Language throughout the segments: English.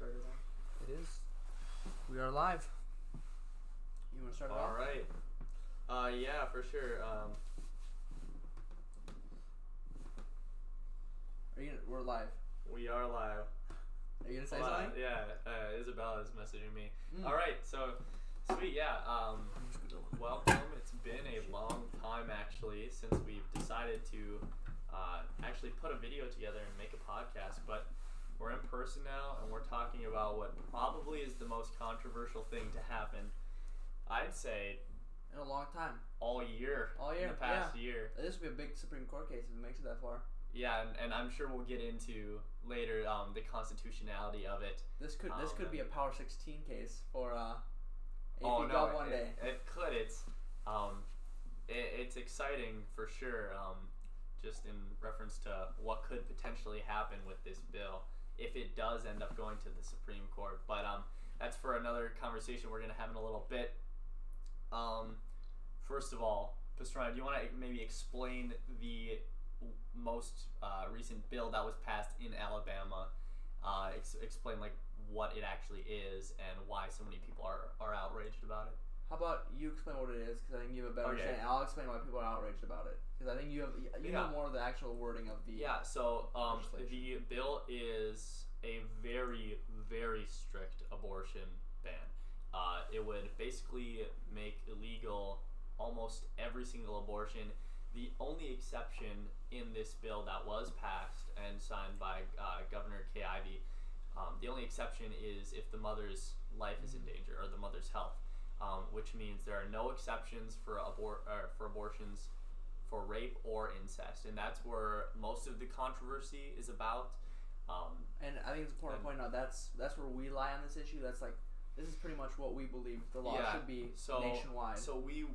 started on? It is. We are live. You want to start it off? All right. Yeah, for sure. We're live. We are live. Are you gonna say something? Yeah. Isabella is messaging me. All right. So, sweet. Yeah. Welcome. It's been a long time actually since we've decided to actually put a video together and make a podcast, but we're in person now and we're talking about what probably is the most controversial thing to happen, I'd say, in a long time. All year. In the past year. This would be a big Supreme Court case if it makes it that far. Yeah, and I'm sure we'll get into later the constitutionality of it. This could be a Power 16 case for AP oh, no, Gov one day. It could. It's exciting for sure. Just in reference to what could potentially happen with this bill if it does end up going to the Supreme Court. But that's for another conversation we're gonna have in a little bit. First of all, Pastrana, do you want to maybe explain the most recent bill that was passed in Alabama? Explain like what it actually is and why so many people are outraged about it. How about you explain what it is, because I think you have a better understanding. I'll explain why people are outraged about it, because I think you know more of the actual wording of the So the bill is a very, very strict abortion ban. It would basically make illegal almost every single abortion. The only exception in this bill that was passed and signed by Governor Kay Ivey, the only exception is if the mother's life is in danger or the mother's health. Which means there are no exceptions for abortions for rape or incest, and that's where most of the controversy is about. And I think it's important to point out that's where we lie on this issue. This is pretty much what we believe the law should be nationwide. So we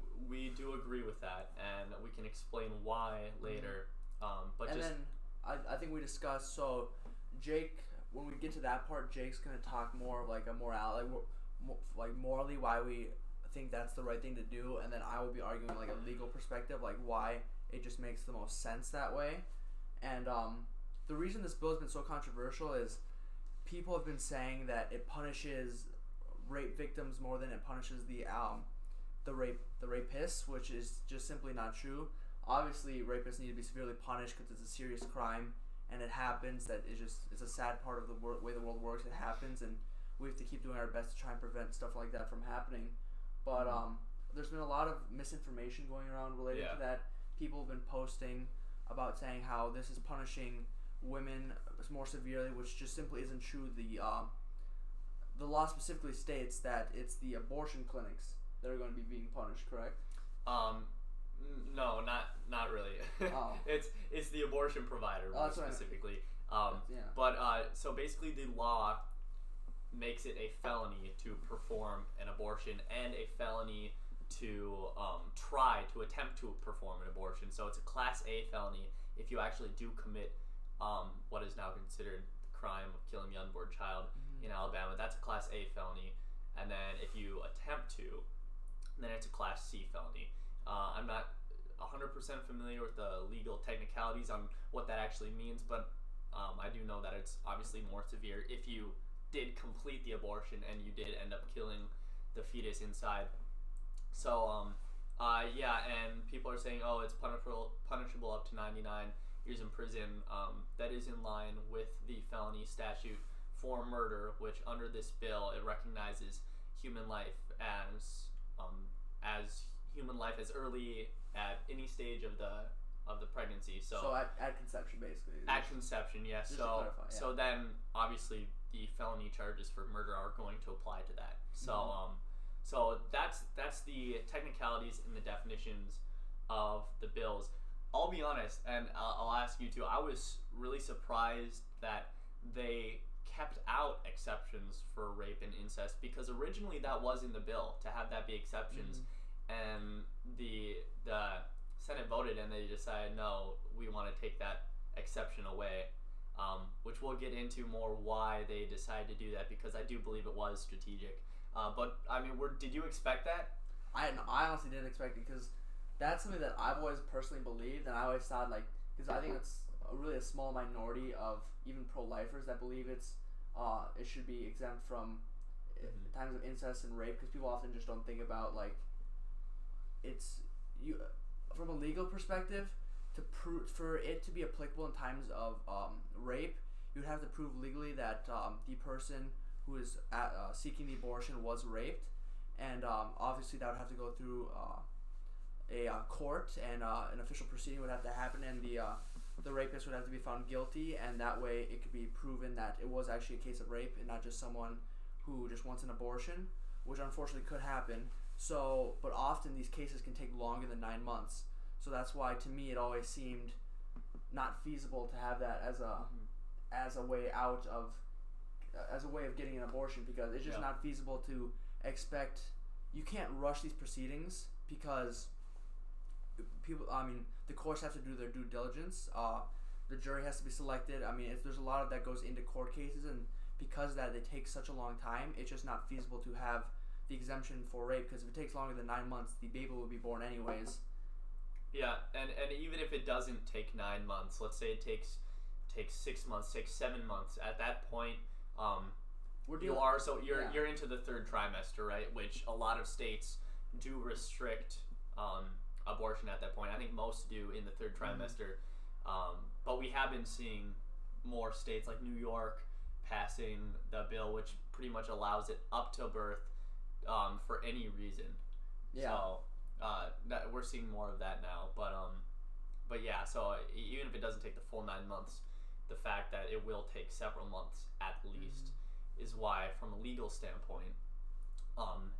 do agree with that, and we can explain why later. Then I think we discussed. So Jake, when we get to that part, Jake's gonna talk more of like a morally why we think that's the right thing to do, and then I will be arguing like a legal perspective, like why it just makes the most sense that way. And the reason this bill has been so controversial is people have been saying that it punishes rape victims more than it punishes the rapists, which is just simply not true. Obviously, rapists need to be severely punished because it's a serious crime, and it happens. It's a sad part of the way the world works. It happens, and we have to keep doing our best to try and prevent stuff like that from happening. But there's been a lot of misinformation going around related to that. People have been posting about saying how this is punishing women more severely, which just simply isn't true. The law specifically states that it's the abortion clinics that are going to be being punished, correct? No, not really. Oh. It's the abortion provider more specifically. So basically the law makes it a felony to perform an abortion and a felony to attempt to perform an abortion. So it's a Class A felony if you actually do commit what is now considered the crime of killing the unborn child in Alabama. That's a Class A felony. And then if you attempt to, then it's a Class C felony. I'm not 100% familiar with the legal technicalities on what that actually means, but I do know that it's obviously more severe if you did complete the abortion and you did end up killing the fetus inside. So and people are saying, oh, it's punishable up to 99 years in prison. That is in line with the felony statute for murder, which under this bill it recognizes human life as human life as early at any stage of the pregnancy. So at conception, basically. At conception, yes. So then obviously the felony charges for murder are going to apply to that. So that's the technicalities and the definitions of the bills. I'll be honest, and I'll ask you too. I was really surprised that they kept out exceptions for rape and incest, because originally that was in the bill to have that be exceptions, and the Senate voted and they decided no, we want to take that exception away, which we'll get into more why they decided to do that, because I do believe it was strategic. But I mean, did you expect that? I honestly didn't expect it, because that's something that I've always personally believed, and I always thought, like, because I think it's really a small minority of even pro-lifers that believe it's it should be exempt from times of incest and rape, because people often just don't think about like it's you from a legal perspective to prove for it to be applicable in times of rape. You would have to prove legally that the person who is seeking the abortion was raped, and obviously that would have to go through a court, and an official proceeding would have to happen, and the rapist would have to be found guilty, and that way it could be proven that it was actually a case of rape and not just someone who just wants an abortion, which unfortunately could happen. So, but often these cases can take longer than 9 months. So that's why, to me, it always seemed not feasible to have that as a way out of as a way of getting an abortion, because it's just not feasible to expect. You can't rush these proceedings because people. I mean, the courts have to do their due diligence. The jury has to be selected. I mean, there's a lot of that goes into court cases, and because of that they take such a long time, it's just not feasible to have the exemption for rape, because if it takes longer than 9 months, the baby will be born anyways. Yeah, and even if it doesn't take 9 months, let's say it takes 6 months, takes 7 months. At that point, you're into the third trimester, right? Which a lot of states do restrict abortion at that point. I think most do in the third trimester. But we have been seeing more states like New York passing the bill, which pretty much allows it up to birth for any reason. Yeah. So that we're seeing more of that now. But yeah, so even if it doesn't take the full 9 months, the fact that it will take several months at least is why, from a legal standpoint,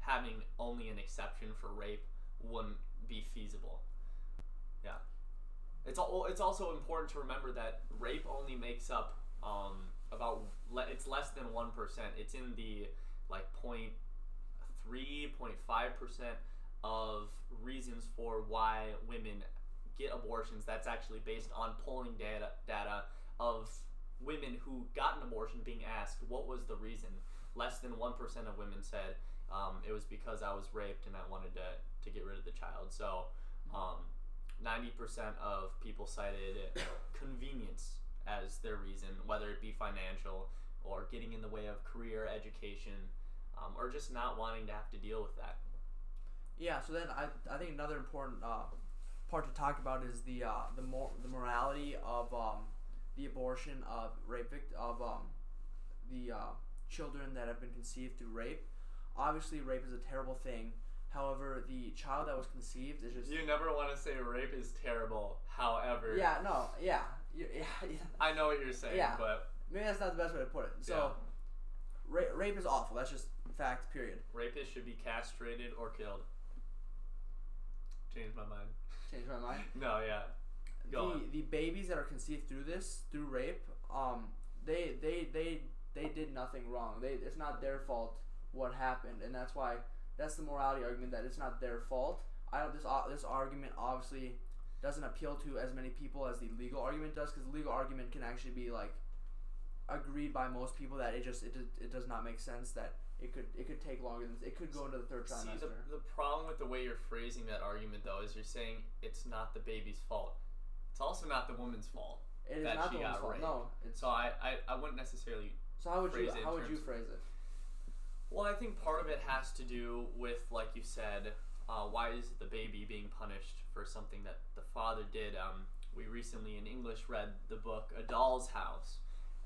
having only an exception for rape wouldn't be feasible. Yeah. It's also important to remember that rape only makes up it's less than 1%. It's in the 0.3, 0.5% of reasons for why women get abortions. That's actually based on polling data of women who got an abortion being asked what was the reason. Less than 1% of women said it was because I was raped and I wanted to get rid of the child. So 90% of people cited convenience as their reason, whether it be financial or getting in the way of career, education, or just not wanting to have to deal with that. Yeah, so then I think another important part to talk about is the morality of the abortion of the children that have been conceived through rape. Obviously, rape is a terrible thing. However, the child that was conceived is just... You never want to say rape is terrible, however... Yeah. I know what you're saying, but... Maybe that's not the best way to put it. So, rape is awful. That's just fact, period. Rapists should be castrated or killed. Change my mind. No, yeah. Go on. The babies that are conceived through rape, they did nothing wrong. It's not their fault what happened, and that's why... That's the morality argument, that it's not their fault. This argument obviously doesn't appeal to as many people as the legal argument does, because the legal argument can actually be agreed by most people that it does not make sense, that it could take longer than it could go into the third trimester. See, the problem with the way you're phrasing that argument though is you're saying it's not the baby's fault. It's also not the woman's fault. It is not the woman's fault. No. So I wouldn't necessarily. So how would you phrase it? Well, I think part of it has to do with, like you said, why is the baby being punished for something that the father did? We recently in English read the book A Doll's House,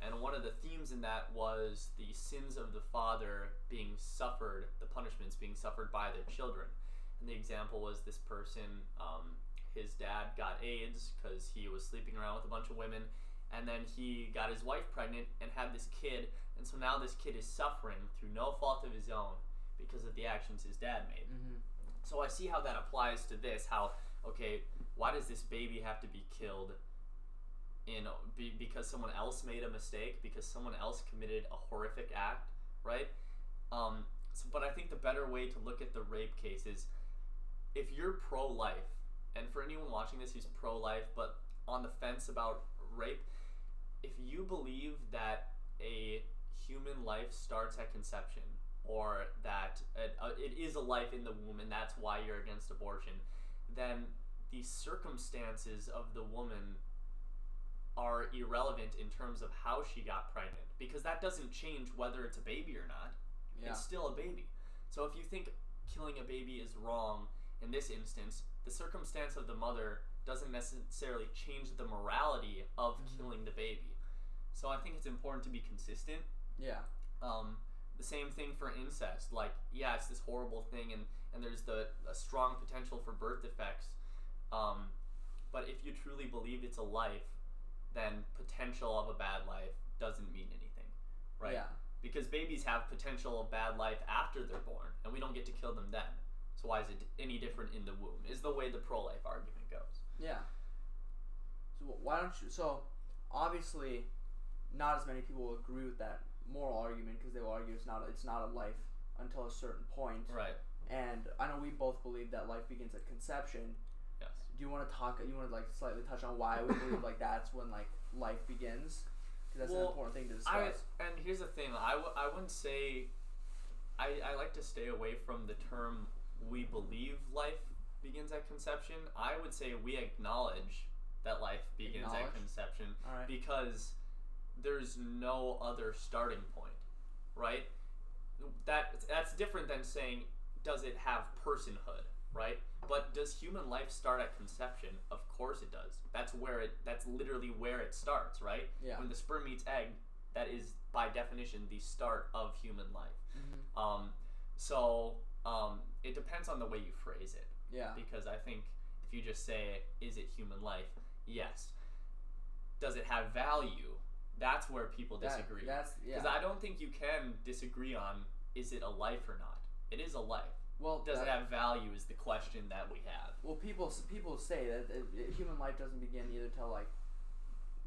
and one of the themes in that was the sins of the father being suffered, the punishments being suffered by their children. And the example was this person, his dad got AIDS because he was sleeping around with a bunch of women, and then he got his wife pregnant and had this kid. And so now this kid is suffering through no fault of his own because of the actions his dad made. So I see how that applies to this. How, okay, why does this baby have to be killed because someone else made a mistake, because someone else committed a horrific act, right? But I think the better way to look at the rape case is, if you're pro-life, and for anyone watching this who's pro-life but on the fence about rape, if you believe that a human life starts at conception, or that it is a life in the womb and that's why you're against abortion, then the circumstances of the woman are irrelevant in terms of how she got pregnant, because that doesn't change whether it's a baby or not. It's still a baby. So if you think killing a baby is wrong in this instance, the circumstance of the mother doesn't necessarily change the morality of killing the baby. So I think it's important to be consistent. Yeah. The same thing for incest. Like, yeah, it's this horrible thing, and there's a strong potential for birth defects. But if you truly believe it's a life, then potential of a bad life doesn't mean anything, right? Yeah. Because babies have potential of bad life after they're born, and we don't get to kill them then. So why is it any different in the womb? Is the way the pro-life argument goes. Yeah. So why don't you? So obviously, not as many people will agree with that moral argument, because they will argue it's not a life until a certain point. Right. And I know we both believe that life begins at conception. Yes. Do you want to like slightly touch on why we believe like that's when like life begins? Because that's an important thing to discuss. And here's the thing, I wouldn't say, I like to stay away from the term we believe life begins at conception. I would say we acknowledge that life begins at conception, because there's no other starting point, right? That's different than saying, does it have personhood, right? But does human life start at conception? Of course it does. That's literally where it starts, right? Yeah. When the sperm meets egg, that is by definition the start of human life. Mm-hmm. It depends on the way you phrase it. Yeah. Because I think if you just say, is it human life? Yes. Does it have value? That's where people disagree. Because I don't think you can disagree on, is it a life or not? It is a life. Well, does it have value is the question that we have. Well, people say that human life doesn't begin either till like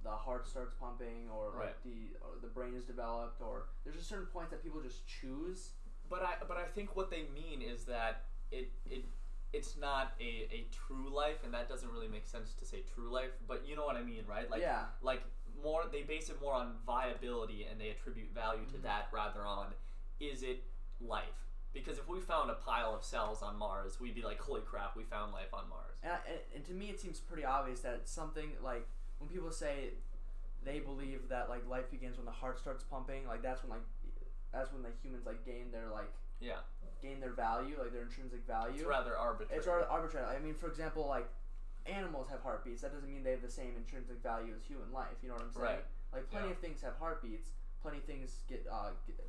the heart starts pumping, or like the brain is developed, or there's just certain points that people just choose. But I think what they mean is that it's not a true life, and that doesn't really make sense to say true life. But you know what I mean, right? Like, yeah. Like more, they base it more on viability, and they attribute value to that rather on, is it life? Because if we found a pile of cells on Mars, we'd be like, holy crap, we found life on Mars. And to me, it seems pretty obvious that it's something like when people say they believe that like life begins when the heart starts pumping, like that's when like humans like gain their value, like their intrinsic value. It's rather arbitrary. It's rather arbitrary. I mean, for example, like animals have heartbeats. That doesn't mean they have the same intrinsic value as human life. You know what I'm saying? Right. Like plenty of things have heartbeats. Plenty of things get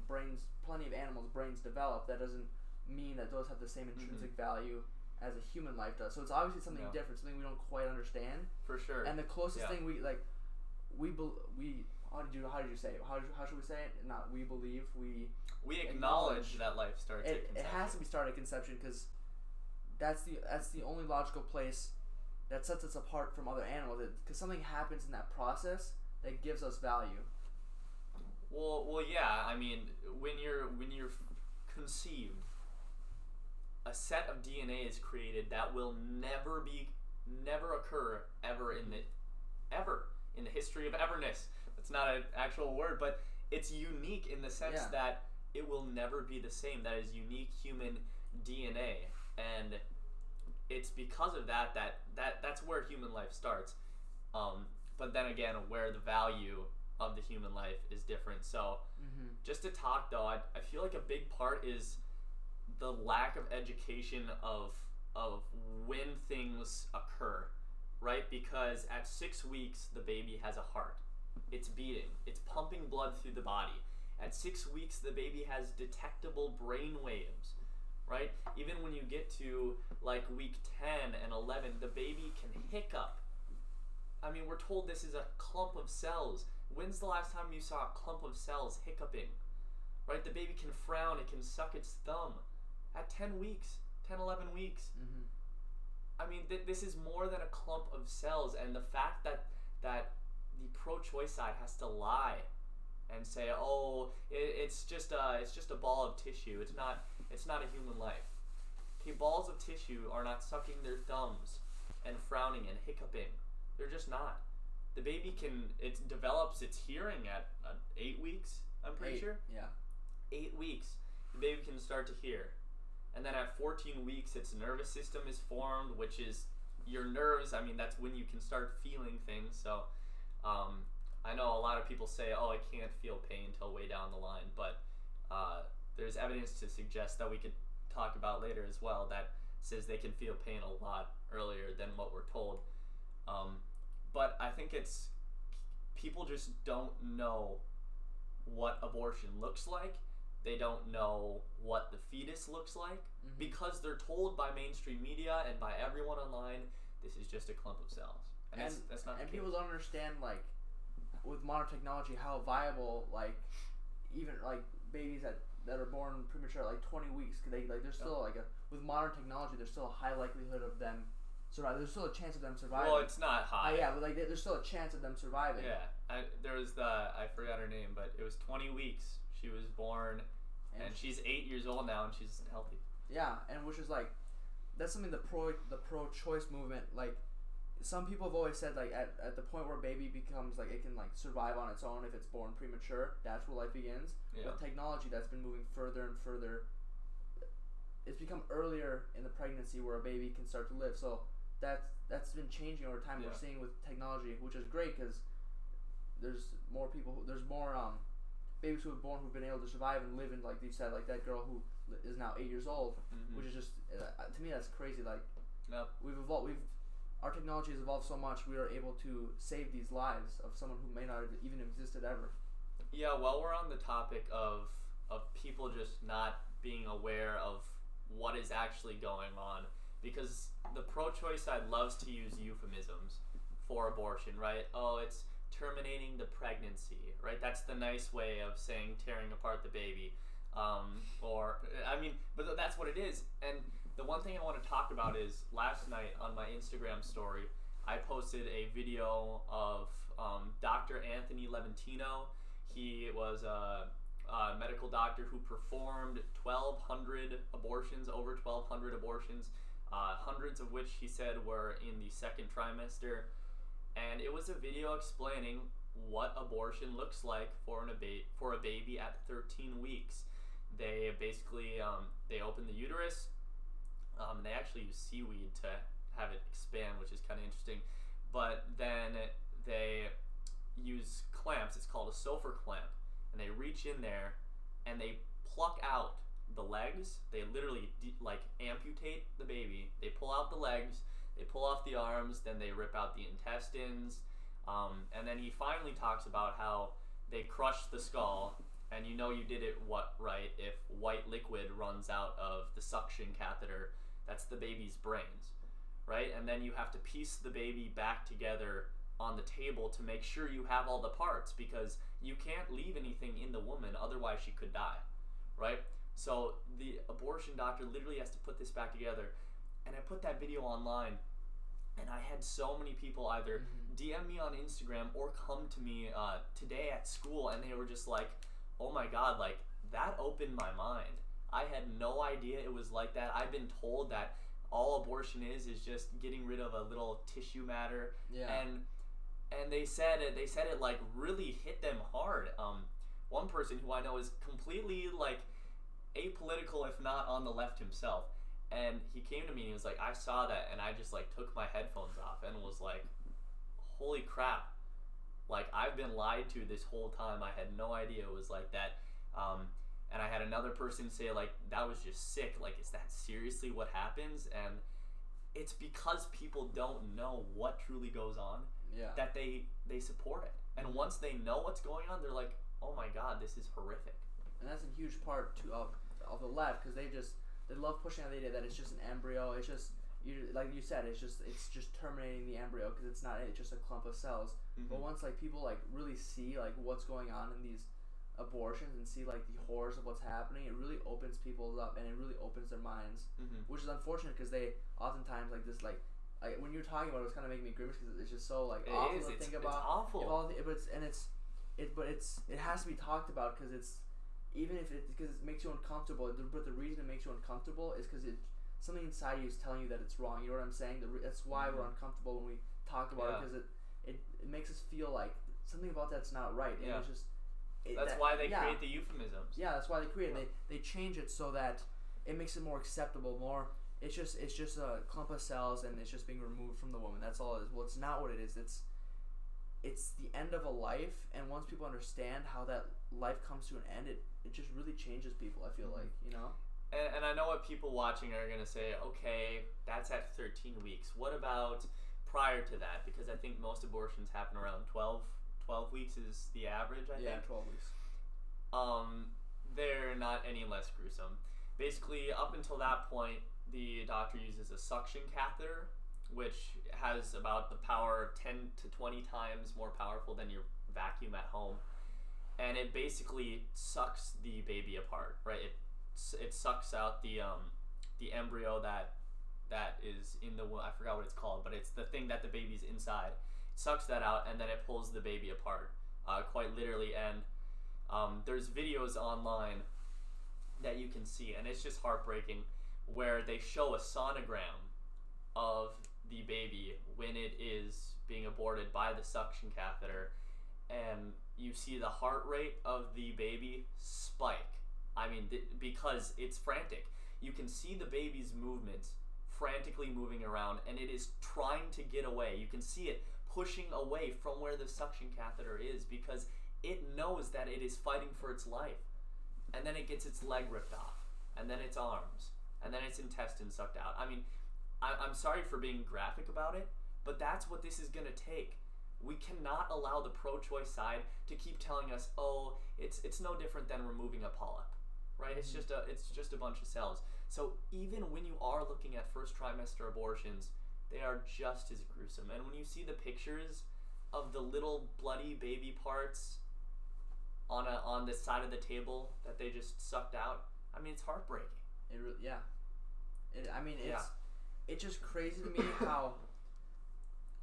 brains. Plenty of animals' brains develop. That doesn't mean that those have the same intrinsic value as a human life does. So it's obviously something different, something we don't quite understand. For sure. And the closest thing we how did you say it? How should we say it? Not we believe, we acknowledge that life starts at conception. It has to be started at conception, because that's the only logical place that sets us apart from other animals. Because something happens in that process that gives us value. Well, yeah. I mean, when you're conceived, a set of DNA is created that will never occur ever in the history of everness. That's not an actual word, but it's unique in the sense that it will never be the same. That is unique human DNA, and it's because of that's where human life starts. But then again, where the value of the human life is different. So just to talk though, I feel like a big part is the lack of education of when things occur, right? Because at 6 weeks the baby has a heart. It's beating. It's pumping blood through the body. At 6 weeks the baby has detectable brain waves, right? Even when you get to like week 10 and 11, the baby can hiccup. I mean, we're told this is a clump of cells. When's the last time you saw a clump of cells hiccuping? Right? The baby can frown, it can suck its thumb. At 10 weeks, 10, 11 weeks. I mean, this is more than a clump of cells, and the fact that the pro-choice side has to lie and say, oh, it's just a ball of tissue. It's not a human life. Okay, balls of tissue are not sucking their thumbs and frowning and hiccuping. They're just not. The baby it develops its hearing at 8 weeks, I'm pretty sure. Yeah. 8 weeks, the baby can start to hear. And then at 14 weeks, its nervous system is formed, which is your nerves. I mean, that's when you can start feeling things. So I know a lot of people say, oh, I can't feel pain until way down the line, but there's evidence to suggest that we could talk about later as well that says they can feel pain a lot earlier than what we're told. But I think it's people just don't know what abortion looks like. They don't know what the fetus looks like because they're told by mainstream media and by everyone online, this is just a clump of cells. And that's not the case. People don't understand, like, with modern technology, how viable, like, even, like, babies that are born premature at, like, 20 weeks, there's still, like, with modern technology, there's still a high likelihood of them surviving. There's still a chance of them surviving. Well, it's not high. Yeah, but, like, there's still a chance of them surviving. Yeah. There was I forgot her name, but it was 20 weeks. She was born, and she's 8 years old now, and she's healthy. Yeah, and which is, like, that's something the pro-choice movement, like, some people have always said, like, at the point where a baby becomes, like, it can, like, survive on its own if it's born premature, that's where life begins. Yeah. With technology, that's been moving further and further. It's become earlier in the pregnancy where a baby can start to live. So that's been changing over time. Yeah. We're seeing with technology, which is great because there's more babies who have born who've been able to survive and live in, like you said, like that girl who is now 8 years old, which is just, to me, that's crazy. Like, yep. Our technology has evolved so much, we are able to save these lives of someone who may not have even existed ever. Yeah, while we're on the topic of people just not being aware of what is actually going on, because the pro-choice side loves to use euphemisms for abortion, right? Oh, it's terminating the pregnancy, right? That's the nice way of saying tearing apart the baby. But that's what it is. And the one thing I want to talk about is last night on my Instagram story, I posted a video of Dr. Anthony Levantino. He was a medical doctor who performed 1,200 abortions, over 1,200 abortions, hundreds of which he said were in the second trimester. And it was a video explaining what abortion looks like for a baby at 13 weeks. They basically they open the uterus. They actually use seaweed to have it expand, which is kind of interesting. But then they use clamps. It's called a Sofer clamp. And they reach in there and they pluck out the legs. They literally amputate the baby. They pull out the legs. They pull off the arms. Then they rip out the intestines. And then he finally talks about how they crush the skull. And you know you did it right if white liquid runs out of the suction catheter. That's the baby's brains, right? And then you have to piece the baby back together on the table to make sure you have all the parts, because you can't leave anything in the woman, otherwise she could die, right? So the abortion doctor literally has to put this back together. And I put that video online, and I had so many people either DM me on Instagram or come to me today at school, and they were just like, oh my God, like, that opened my mind. I had no idea it was like that. I've been told that all abortion is just getting rid of a little tissue matter. Yeah. And they said it like really hit them hard. One person who I know is completely like apolitical, if not on the left himself, and he came to me and he was like, I saw that, and I just like took my headphones off and was like, holy crap. Like, I've been lied to this whole time. I had no idea it was like that. And I had another person say, like, that was just sick. Like, is that seriously what happens? And it's because people don't know what truly goes on that they support it. And once they know what's going on, they're like, oh my God, this is horrific. And that's a huge part of the left, because they love pushing out the idea that it's just an embryo. It's just, like you said, it's just terminating the embryo, because it's just a clump of cells. But once like people like really see like what's going on in these abortions and see like the horrors of what's happening, it really opens people up and it really opens their minds, which is unfortunate because they oftentimes like this like when you're talking about it, it's kind of making me grimace because it's just so like awful to think about. It's awful. But it has to be talked about, because it makes you uncomfortable. But the reason it makes you uncomfortable is because something inside you is telling you that it's wrong. You know what I'm saying? That's why we're uncomfortable when we talk about it, because it makes us feel like something about that's not right. And it's just that's why they create the euphemisms. Yeah, that's why they create it. They change it so that it makes it more acceptable. It's just a clump of cells and it's just being removed from the woman. That's all it is. Well, it's not what it is. it's the end of a life, and once people understand how that life comes to an end, it just really changes people, I feel like, you know? And I know what people watching are going to say, okay, that's at 13 weeks. What about prior to that? Because I think most abortions happen around 12 weeks is the average, I think. Yeah, 12 weeks. They're not any less gruesome. Basically, up until that point, the doctor uses a suction catheter, which has about the power of 10 to 20 times more powerful than your vacuum at home. And it basically sucks the baby apart, right? It sucks out the embryo that is in the womb. I forgot what it's called, but it's the thing that the baby's inside. It sucks that out, and then it pulls the baby apart, quite literally. And there's videos online that you can see, and it's just heartbreaking, where they show a sonogram of the baby when it is being aborted by the suction catheter, and you see the heart rate of the baby spike. I mean, because it's frantic. You can see the baby's movements frantically moving around, and it is trying to get away. You can see it pushing away from where the suction catheter is because it knows that it is fighting for its life. And then it gets its leg ripped off, and then its arms, and then its intestines sucked out. I mean, I'm sorry for being graphic about it, but that's what this is going to take. We cannot allow the pro-choice side to keep telling us, oh, it's no different than removing a polyp, right? It's just a bunch of cells. So even when you are looking at first trimester abortions, they are just as gruesome. And when you see the pictures of the little bloody baby parts on the side of the table that they just sucked out, I mean, it's heartbreaking. It's just crazy to me how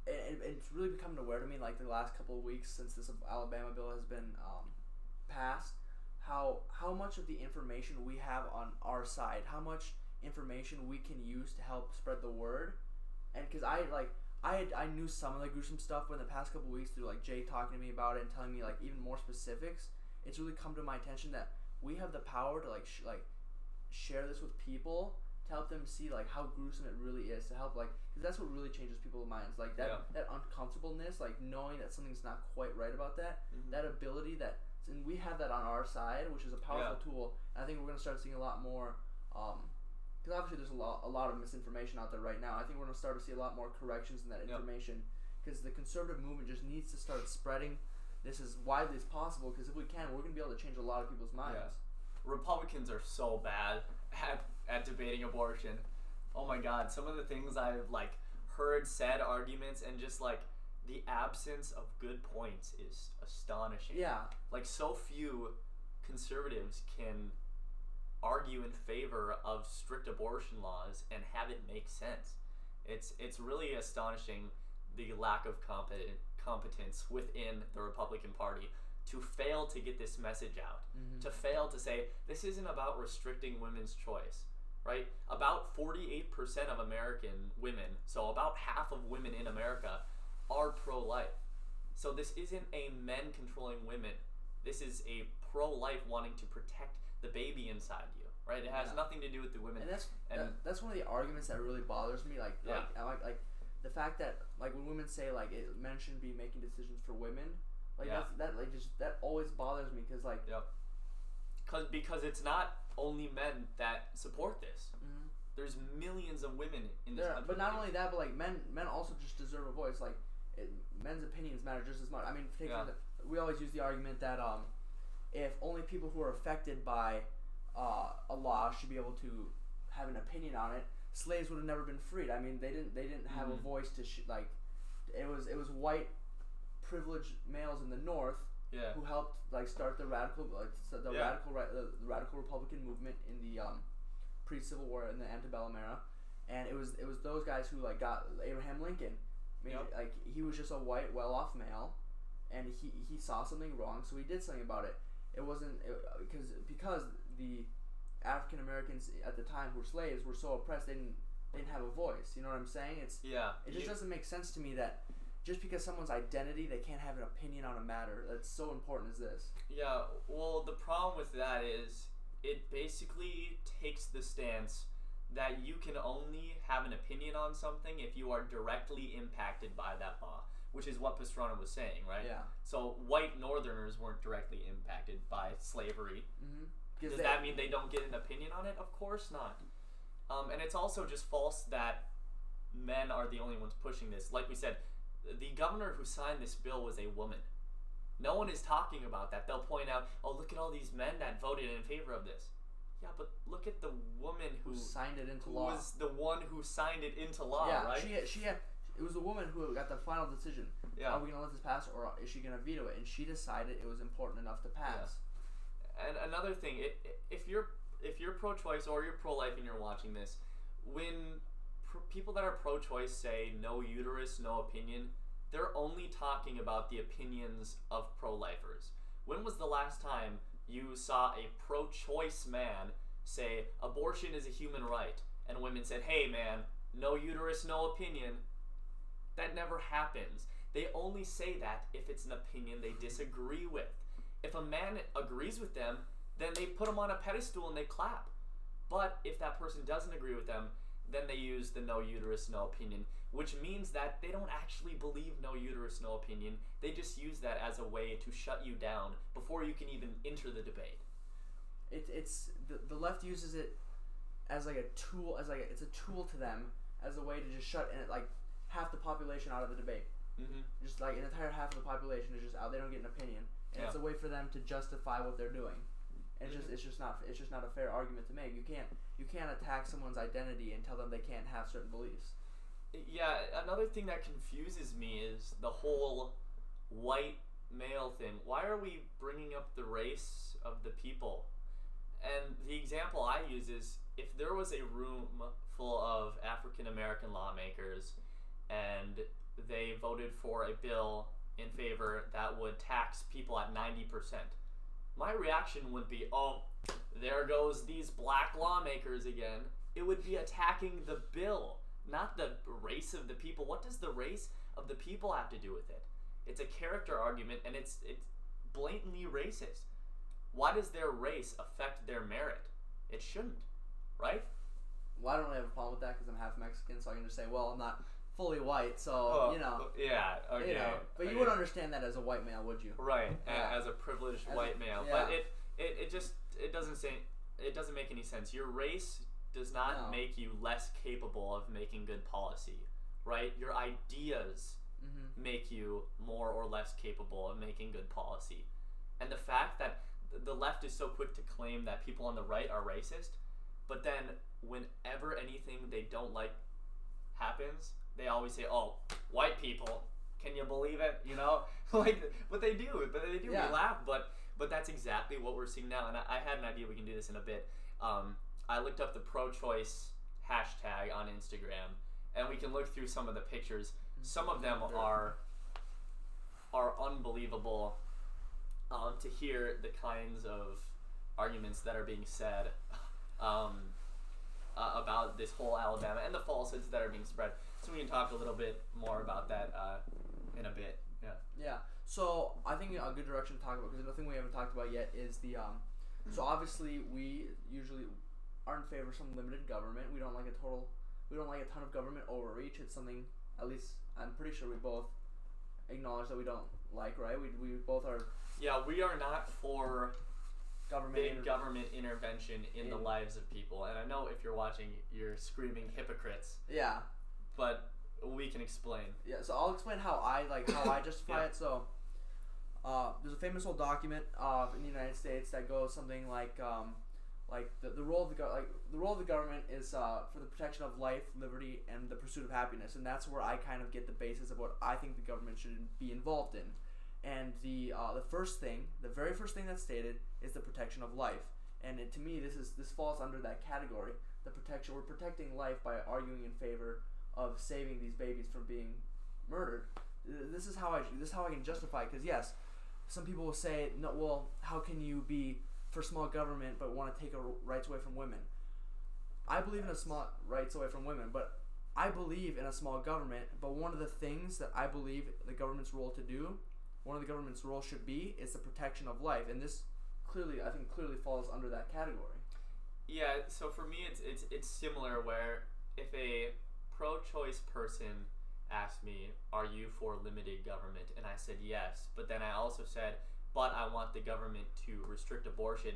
it's really becoming aware to me, like the last couple of weeks since this Alabama bill has been passed, how much of the information we have on our side, how much information we can use to help spread the word. And because I knew some of the gruesome stuff, but in the past couple of weeks through like Jay talking to me about it and telling me like even more specifics, it's really come to my attention that we have the power to share this with people, to help them see like how gruesome it really is, to help, like, because that's what really changes people's minds, like that uncomfortableness, like knowing that something's not quite right about that, that ability that, and we have that on our side, which is a powerful tool. And I think we're gonna start seeing a lot more, because obviously there's a lot of misinformation out there right now. I think we're gonna start to see a lot more corrections in that information, because the conservative movement just needs to start spreading this as widely as possible, because if we can, we're gonna be able to change a lot of people's minds. Republicans are so bad at debating abortion. Oh my God, some of the things I've like heard, said, arguments, and just like the absence of good points is astonishing. Yeah. Like, so few conservatives can argue in favor of strict abortion laws and have it make sense. It's really astonishing, the lack of competence within the Republican Party to fail to get this message out, to fail to say, this isn't about restricting women's choice, right? About 48% of American women, so about half of women in America, are pro-life. So this isn't a men controlling women. This is a pro-life wanting to protect the baby inside you, right? It has nothing to do with the women. And that's one of the arguments that really bothers me, like the fact that, like, when women say like men shouldn't be making decisions for women, like that always bothers me, because like because it's not only men that support this. There's millions of women in this country. But not only that, but like men also just deserve a voice. Like men's opinions matter just as much. I mean, we always use the argument that if only people who are affected by a law should be able to have an opinion on it, slaves would have never been freed. I mean, they didn't have a voice to like. It was white privileged males in the North who helped like start the radical radical Republican movement in the pre-Civil War in the antebellum era, and it was those guys who like got Abraham Lincoln. I mean, like, he was just a white, well-off male, and he saw something wrong, so he did something about it. It wasn't because the African Americans at the time who were slaves were so oppressed, they didn't have a voice. You know what I'm saying? It just doesn't make sense to me that just because someone's identity, they can't have an opinion on a matter that's so important as this. Yeah, well, the problem with that is it basically takes the stance that you can only have an opinion on something if you are directly impacted by that law. which is what Pastrana was saying, right? Yeah. So white Northerners weren't directly impacted by slavery. Mm-hmm. Does that mean they don't get an opinion on it? Of course not. And it's also just false that men are the only ones pushing this. Like we said, the governor who signed this bill was a woman. No one is talking about that. They'll point out, oh, look at all these men that voted in favor of this. Yeah, but look at the woman who signed it into law. Who was the one who signed it into law, yeah, right? It was the woman who got the final decision. Yeah. Are we going to let this pass, or is she going to veto it? And she decided it was important enough to pass. Yeah. And another thing, if you're pro-choice or you're pro-life and you're watching this, when people that are pro-choice say no uterus, no opinion, they're only talking about the opinions of pro-lifers. When was the last time you saw a pro-choice man say abortion is a human right, and women said, hey man, no uterus, no opinion? That never happens. They only say that if it's an opinion they disagree with. If a man agrees with them, then they put him on a pedestal and they clap. But if that person doesn't agree with them, then they use the no uterus, no opinion, which means that they don't actually believe no uterus, no opinion. They just use that as a way to shut you down before you can even enter the debate. It's the left uses it as like a tool, it's a tool to them as a way to just shut half the population out of the debate. Mm-hmm. Just like an entire half of the population is just out. They don't get an opinion, and it's a way for them to justify what they're doing. And it's just not a fair argument to make. You can't attack someone's identity and tell them they can't have certain beliefs. Yeah, another thing that confuses me is the whole white male thing. Why are we bringing up the race of the people? And the example I use is, if there was a room full of African American lawmakers and they voted for a bill in favor that would tax people at 90%, my reaction wouldn't be, oh, there goes these black lawmakers again. It would be attacking the bill, not the race of the people. What does the race of the people have to do with it? It's a character argument, and it's blatantly racist. Why does their race affect their merit? It shouldn't, right? Well, I don't really have a problem with that because I'm half Mexican, so I can just say, well, I'm not fully white, so, Yeah, okay. But you wouldn't understand that as a white male, would you? Right, as a privileged white male. Yeah. But it doesn't make any sense. Your race does not make you less capable of making good policy, right? Your ideas make you more or less capable of making good policy. And the fact that the left is so quick to claim that people on the right are racist, but then whenever anything they don't like happens, they always say, oh, white people, can you believe it? But they do. We laugh, but that's exactly what we're seeing now. And I had an idea we can do this in a bit. I looked up the pro-choice hashtag on Instagram, and we can look through some of the pictures. Some of them are unbelievable to hear the kinds of arguments that are being said about this whole Alabama and the falsehoods that are being spread. So we can talk a little bit more about that in a bit. Yeah. So I think a good direction to talk about, because another thing we haven't talked about yet is the so obviously we usually are in favor of some limited government. We don't like a ton of government overreach. It's something, at least I'm pretty sure we both acknowledge that we don't like, right? We both are. Yeah, we are not for big government intervention in the lives of people. And I know if you're watching, you're screaming hypocrites. Yeah. But we can explain. Yeah, so I'll explain how I justify it. So there's a famous old document in the United States that goes something like the role of the government is for the protection of life, liberty, and the pursuit of happiness, and that's where I kind of get the basis of what I think the government should be involved in. And the very first thing that's stated is the protection of life, and to me this falls under that category. The protection, we're protecting life by arguing in favor of saving these babies from being murdered. This is how I can justify it, because yes, some people will say, no, well, how can you be for small government but want to take rights away from women? I believe in a small rights away from women, but I believe in a small government. But one of the things that I believe the government's role should be is the protection of life, and this clearly falls under that category. Yeah. So for me, it's similar, where if a pro-choice person asked me, are you for limited government? And I said yes, but then I also said, but I want the government to restrict abortion.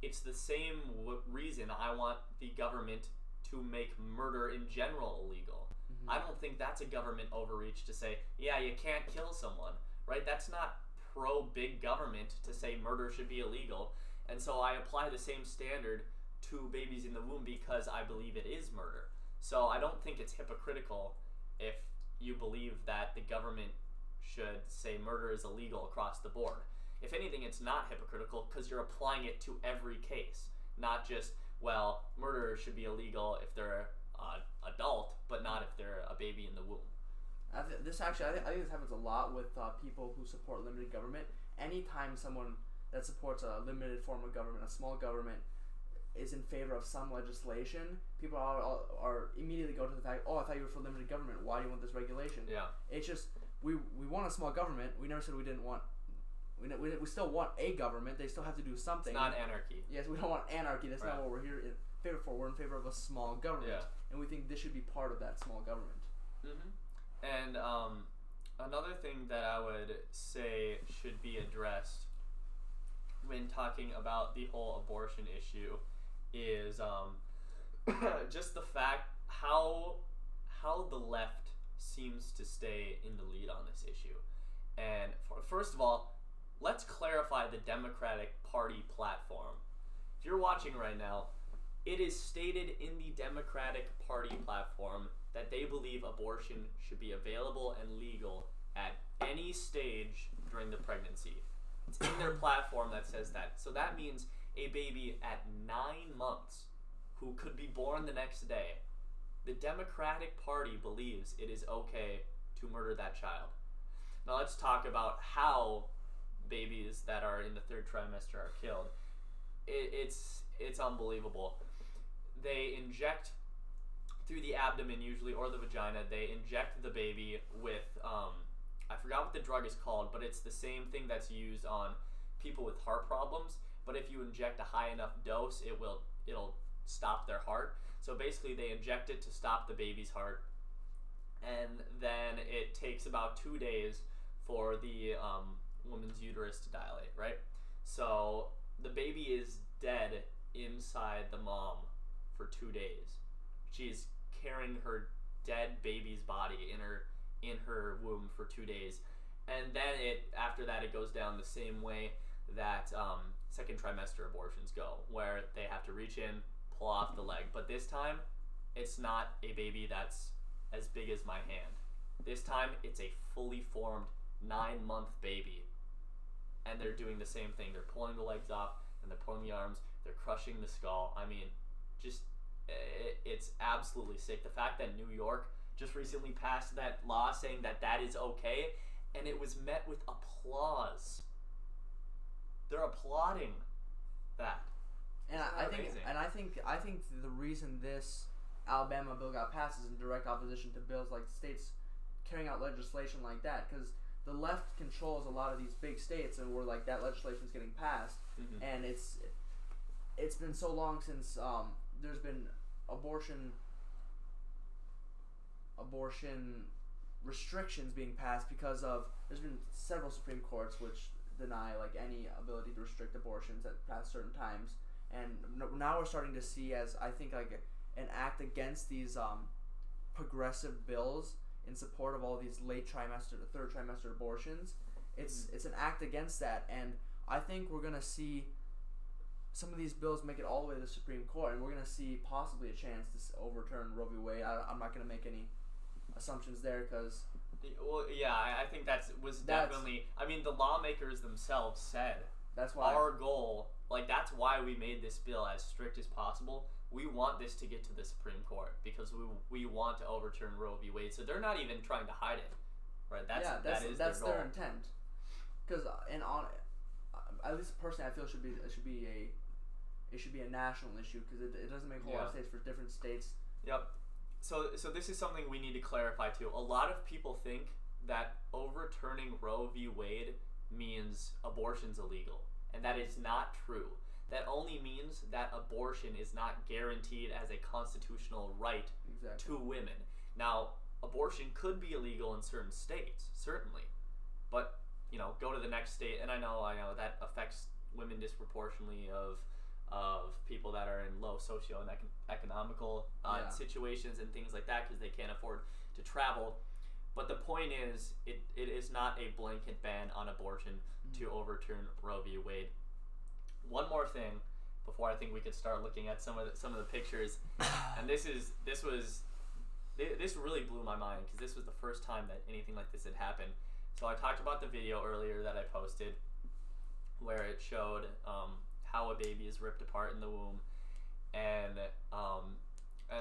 It's the same reason I want the government to make murder in general illegal. I don't think that's a government overreach to say, yeah, you can't kill someone, right? That's not pro-big government to say murder should be illegal. And so I apply the same standard to babies in the womb because I believe it is murder. So I don't think it's hypocritical if you believe that the government should say murder is illegal across the board. If anything, it's not hypocritical because you're applying it to every case, not just, well, murder should be illegal if they're adult, but not if they're a baby in the womb. I think this happens a lot with people who support limited government. Anytime someone that supports a limited form of government, a small government, is in favor of some legislation, people are immediately go to the fact, oh, I thought you were for limited government. Why do you want this regulation? Yeah. It's just we want a small government. We never said we didn't want. We still want a government. They still have to do something. It's not anarchy. Yes, we don't want anarchy. That's not what we're here in favor for. We're in favor of a small government, and we think this should be part of that small government. And another thing that I would say should be addressed when talking about the whole abortion issue is just the fact how the left seems to stay in the lead on this issue. And first of all, let's clarify the Democratic Party platform. If you're watching right now, it is stated in the Democratic Party platform that they believe abortion should be available and legal at any stage during the pregnancy. It's in their platform that says that. So that means a baby at 9 months who could be born the next day, the Democratic Party believes it is okay to murder that child. Now let's talk about how babies that are in the third trimester are killed. It's unbelievable. They inject through the abdomen usually, or the vagina, they inject the baby with, I forgot what the drug is called, but it's the same thing that's used on people with heart problems. But if you inject a high enough dose, it'll stop their heart. So basically they inject it to stop the baby's heart. And then it takes about 2 days for the woman's uterus to dilate, right? So the baby is dead inside the mom for 2 days. She's carrying her dead baby's body in her womb for 2 days, and then after that it goes down the same way that second trimester abortions go, where they have to reach in, pull off the leg. But this time it's not a baby that's as big as my hand. This time it's a fully formed 9-month baby, and they're doing the same thing. They're pulling the legs off and they're pulling the arms, they're crushing the skull. I mean, just it's absolutely sick. The fact that New York just recently passed that law saying that is okay, and it was met with applause. They're applauding that. And I think the reason this Alabama bill got passed is in direct opposition to bills like states carrying out legislation like that, because the left controls a lot of these big states, and where like that legislation is getting passed, and it's been so long since there's been abortion restrictions being passed, because of there's been several Supreme Courts which deny like any ability to restrict abortions at past certain times, and now we're starting to see, as I think, like an act against these progressive bills in support of all these late trimester to third trimester abortions. It's an act against that, and I think we're gonna see some of these bills make it all the way to the Supreme Court, and we're gonna see possibly a chance to overturn Roe v. Wade. I'm not gonna make any assumptions there, because I think definitely. I mean, the lawmakers themselves said that's why our goal, like that's why we made this bill as strict as possible. We want this to get to the Supreme Court because we want to overturn Roe v. Wade. So they're not even trying to hide it, right? That's their intent. Because at least personally, I feel it should be a national issue, because it doesn't make a whole lot of states for different states. Yep. So this is something we need to clarify too. A lot of people think that overturning Roe v. Wade means abortion's illegal, and that is not true. That only means that abortion is not guaranteed as a constitutional right to women. Now, abortion could be illegal in certain states, certainly, but go to the next state, and I know that affects women disproportionately of people that are in low socio-economical situations and things like that because they can't afford to travel. But the point is, it is not a blanket ban on abortion to overturn Roe v. Wade. One more thing before I think we could start looking at some of the pictures, and this really blew my mind because this was the first time that anything like this had happened. So I talked about the video earlier that I posted, where it showed how a baby is ripped apart in the womb, and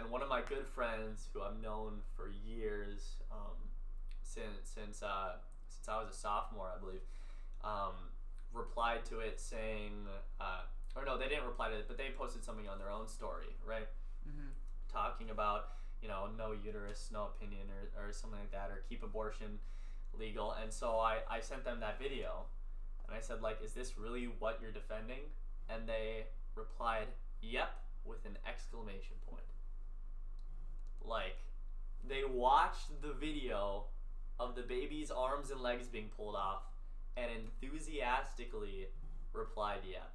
one of my good friends who I've known for years, since I was a sophomore, I believe, replied to it saying, or no, they didn't reply to it, but they posted something on their own story, right? Mm-hmm. Talking about no uterus, no opinion, or something like that, or keep abortion legal. And so I sent them that video, and I said, like, is this really what you're defending? And they replied, yep, with an exclamation point. Like, they watched the video of the baby's arms and legs being pulled off and enthusiastically replied, yep.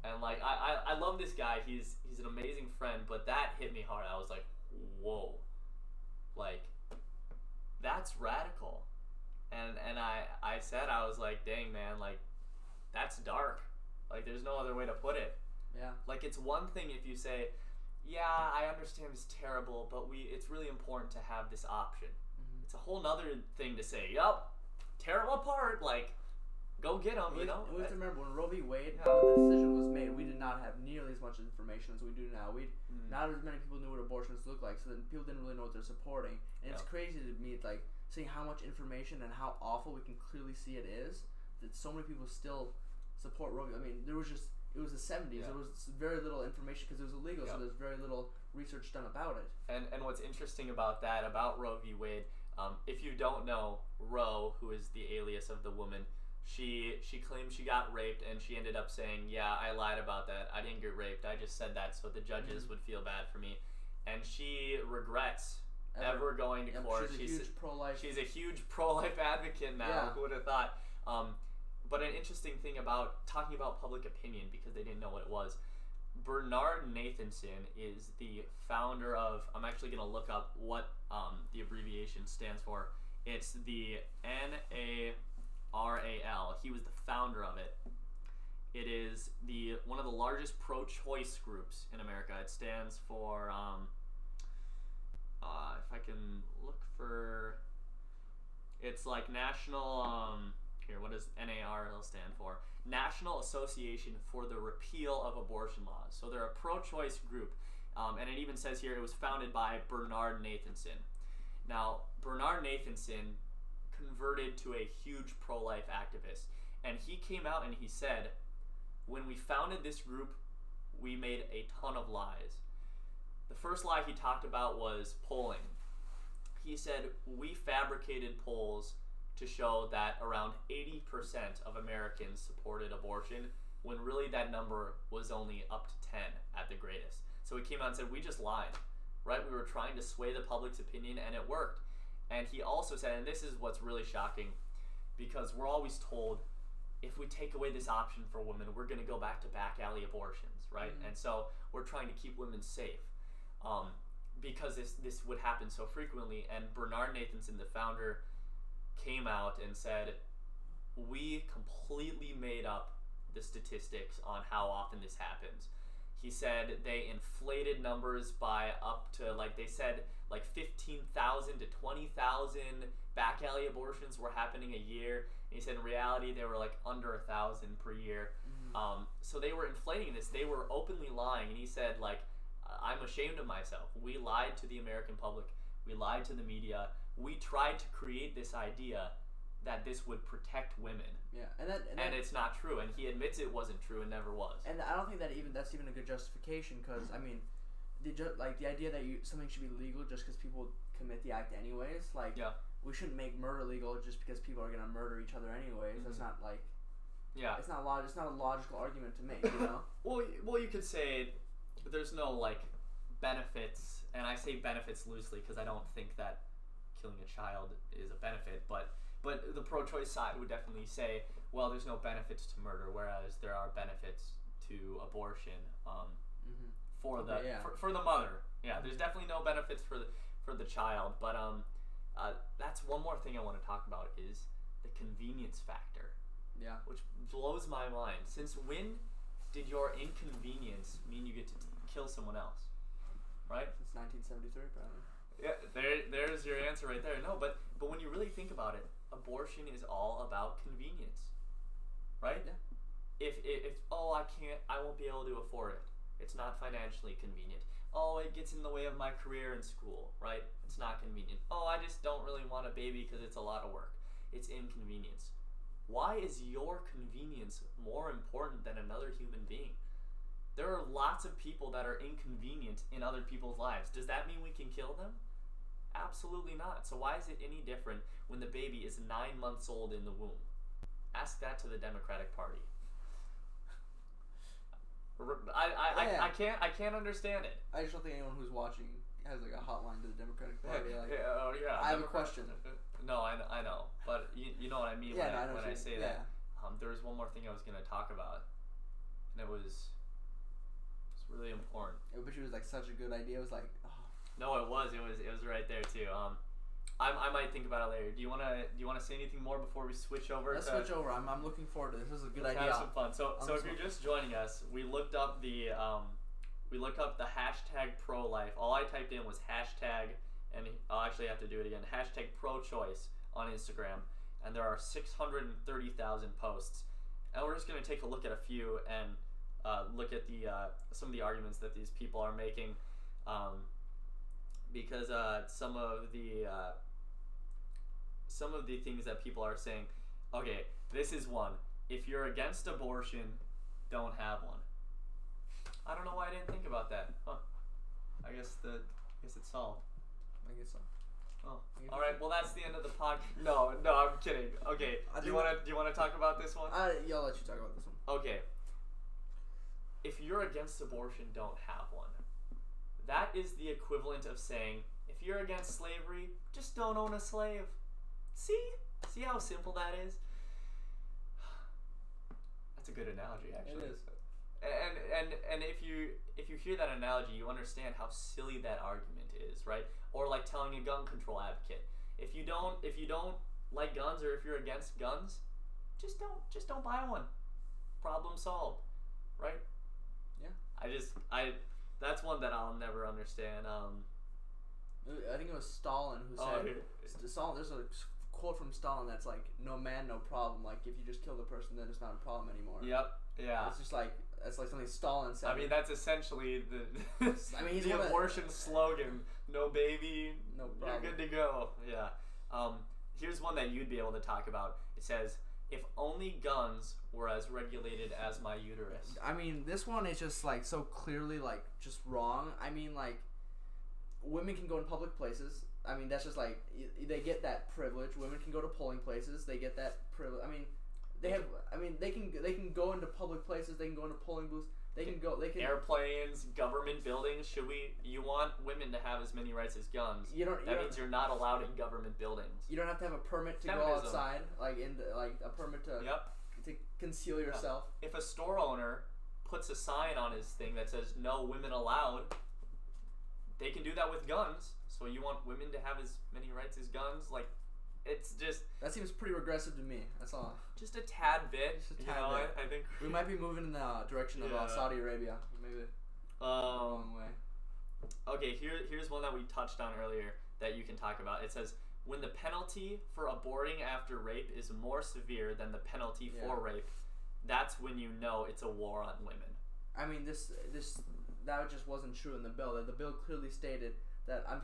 And like, I love this guy. He's an amazing friend, but that hit me hard. I was like, whoa, like, that's radical. And I said, I was like, dang, man, like, that's dark. Like, there's no other way to put it. Yeah. Like, it's one thing if you say, yeah, I understand it's terrible, but it's really important to have this option. Mm-hmm. It's a whole nother thing to say, yup, tear them apart, like, go get them, We have to remember, when Roe v. Wade, when the decision was made, we did not have nearly as much information as we do now. Not as many people knew what abortions looked like, so then people didn't really know what they're supporting. And it's crazy to me, like, seeing how much information and how awful we can clearly see it is, that so many people still support Roe v. I mean, it was the 70s. There was very little information because it was illegal, so there's very little research done about it. And what's interesting about Roe v. Wade, if you don't know, Roe, who is the alias of the woman, she claimed she got raped, and she ended up saying, yeah, I lied about that. I didn't get raped. I just said that so the judges would feel bad for me. And she regrets ever going to court. She's a huge pro-life advocate now. Yeah. Who would have thought? But an interesting thing about talking about public opinion, because they didn't know what it was, Bernard Nathanson is the founder of, I'm actually going to look up what the abbreviation stands for. It's the NARAL. He was the founder of it. It is one of the largest pro-choice groups in America. It stands for, if I can look for, it's like National, what does NARAL stand for? National Association for the Repeal of Abortion Laws. So they're a pro-choice group, and it even says here it was founded by Bernard Nathanson. Now, Bernard Nathanson converted to a huge pro-life activist, and he came out and he said, when we founded this group, we made a ton of lies. The first lie he talked about was polling. He said, we fabricated polls to show that around 80% of Americans supported abortion, when really that number was only up to 10 at the greatest. So he came out and said, we just lied, right? We were trying to sway the public's opinion, and it worked. And he also said, and this is what's really shocking, because we're always told, if we take away this option for women, we're going to go back to back-alley abortions, right? Mm-hmm. And so we're trying to keep women safe, because this would happen so frequently. And Bernard Nathanson, the founder, came out and said, we completely made up the statistics on how often this happens. He said they inflated numbers by up to, like, they said, like 15,000 to 20,000 back-alley abortions were happening a year. And he said in reality they were like under 1,000 per year. Mm-hmm. So they were inflating this. They were openly lying. And he said, like, I'm ashamed of myself. We lied to the American public. We lied to the media. We tried to create this idea that this would protect women. Yeah, and it's not true. And he admits it wasn't true and never was. And I don't think that's even a good justification, because I mean, the idea that something should be legal just because people commit the act anyways. Like, we shouldn't make murder legal just because people are gonna murder each other anyways. Mm-hmm. That's not like. Yeah. It's not a logical argument to make, you know. Well, you could say there's no like benefits and I say benefits loosely because I don't think that killing a child is a benefit, but the pro-choice side would definitely say, well, there's no benefits to murder, whereas there are benefits to abortion for the mother. Yeah, there's definitely no benefits for the child, but that's one more thing I want to talk about is the convenience factor. Yeah. Which blows my mind. Since when did your inconvenience mean you get to kill someone else? Right? Since 1973, probably. Yeah, there's your answer right there. No, but when you really think about it, abortion is all about convenience, right? Yeah. If I won't be able to afford it. It's not financially convenient. Oh, it gets in the way of my career in school, right? It's not convenient. Oh, I just don't really want a baby because it's a lot of work. It's inconvenience. Why is your convenience more important than another human being? There are lots of people that are inconvenient in other people's lives. Does that mean we can kill them? Absolutely not. So why is it any different when the baby is 9 months old in the womb? Ask that to the Democratic Party. I can't understand it. I just don't think anyone who's watching has like a hotline to the Democratic Party. Like, yeah. I have a question. No, I know, but you know what I mean when I say that. There was one more thing I was gonna talk about, and it was really important. But it was like such a good idea. It was like, oh. No, it was right there too. I might think about it later. Do you wanna say anything more before we switch over? Let's switch over. I'm looking forward to this. This is a good idea. Have some fun. So if you're just joining us, we looked up the hashtag Prolife. All I typed in was hashtag, and I'll actually have to do it again. Hashtag pro-choice on Instagram, and there are 630,000 posts. And we're just gonna take a look at a few and look at the some of the arguments that these people are making, because some of the things that people are saying. Okay, this is one. If you're against abortion, don't have one. I don't know why I didn't think about that. Huh. I guess it's solved. I guess so. Oh. All right. Well, that's the end of the podcast. No, I'm kidding. Okay. Do you wanna talk about this one? Yeah, I'll let you talk about this one. Okay. If you're against abortion, don't have one. That is the equivalent of saying, if you're against slavery, just don't own a slave. See how simple that is? That's a good analogy, actually. It is. And if you hear that analogy, you understand how silly that argument is, right? Or like telling a gun control advocate, if you don't like guns, or if you're against guns, just don't buy one. Problem solved, right? Yeah. That's one that I'll never understand. I think it was Stalin who said. Stalin. There's a quote from Stalin that's like, "No man, no problem." Like if you just kill the person, then it's not a problem anymore. Yep. Yeah. It's just like that's like something Stalin said. I mean, that's essentially the the abortion slogan. No baby, no problem. You're good to go. Yeah. Here's one that you'd be able to talk about. It says, if only guns were as regulated as my uterus. I mean, this one is just like so clearly like just wrong. I mean, like women can go in public places. I mean, that's just like they get that privilege. Women can go to polling places. They get that privilege. I mean, they can go into public places. They can go into polling booths. They can airplanes, government buildings. You want women to have as many rights as guns? That means you're not allowed in government buildings. You don't have to have a permit to go outside, like a permit to to conceal yourself. If a store owner puts a sign on his thing that says "No women allowed," they can do that with guns. So you want women to have as many rights as guns? Like, it's just... That seems pretty regressive to me. That's all. Just a tad bit. Just a tad bit. I think... We might be moving in the direction of Saudi Arabia. Maybe. Long way. Okay, here's one that we touched on earlier that you can talk about. It says, when the penalty for aborting after rape is more severe than the penalty for rape, that's when you know it's a war on women. I mean, that just wasn't true in the bill. The bill clearly stated that I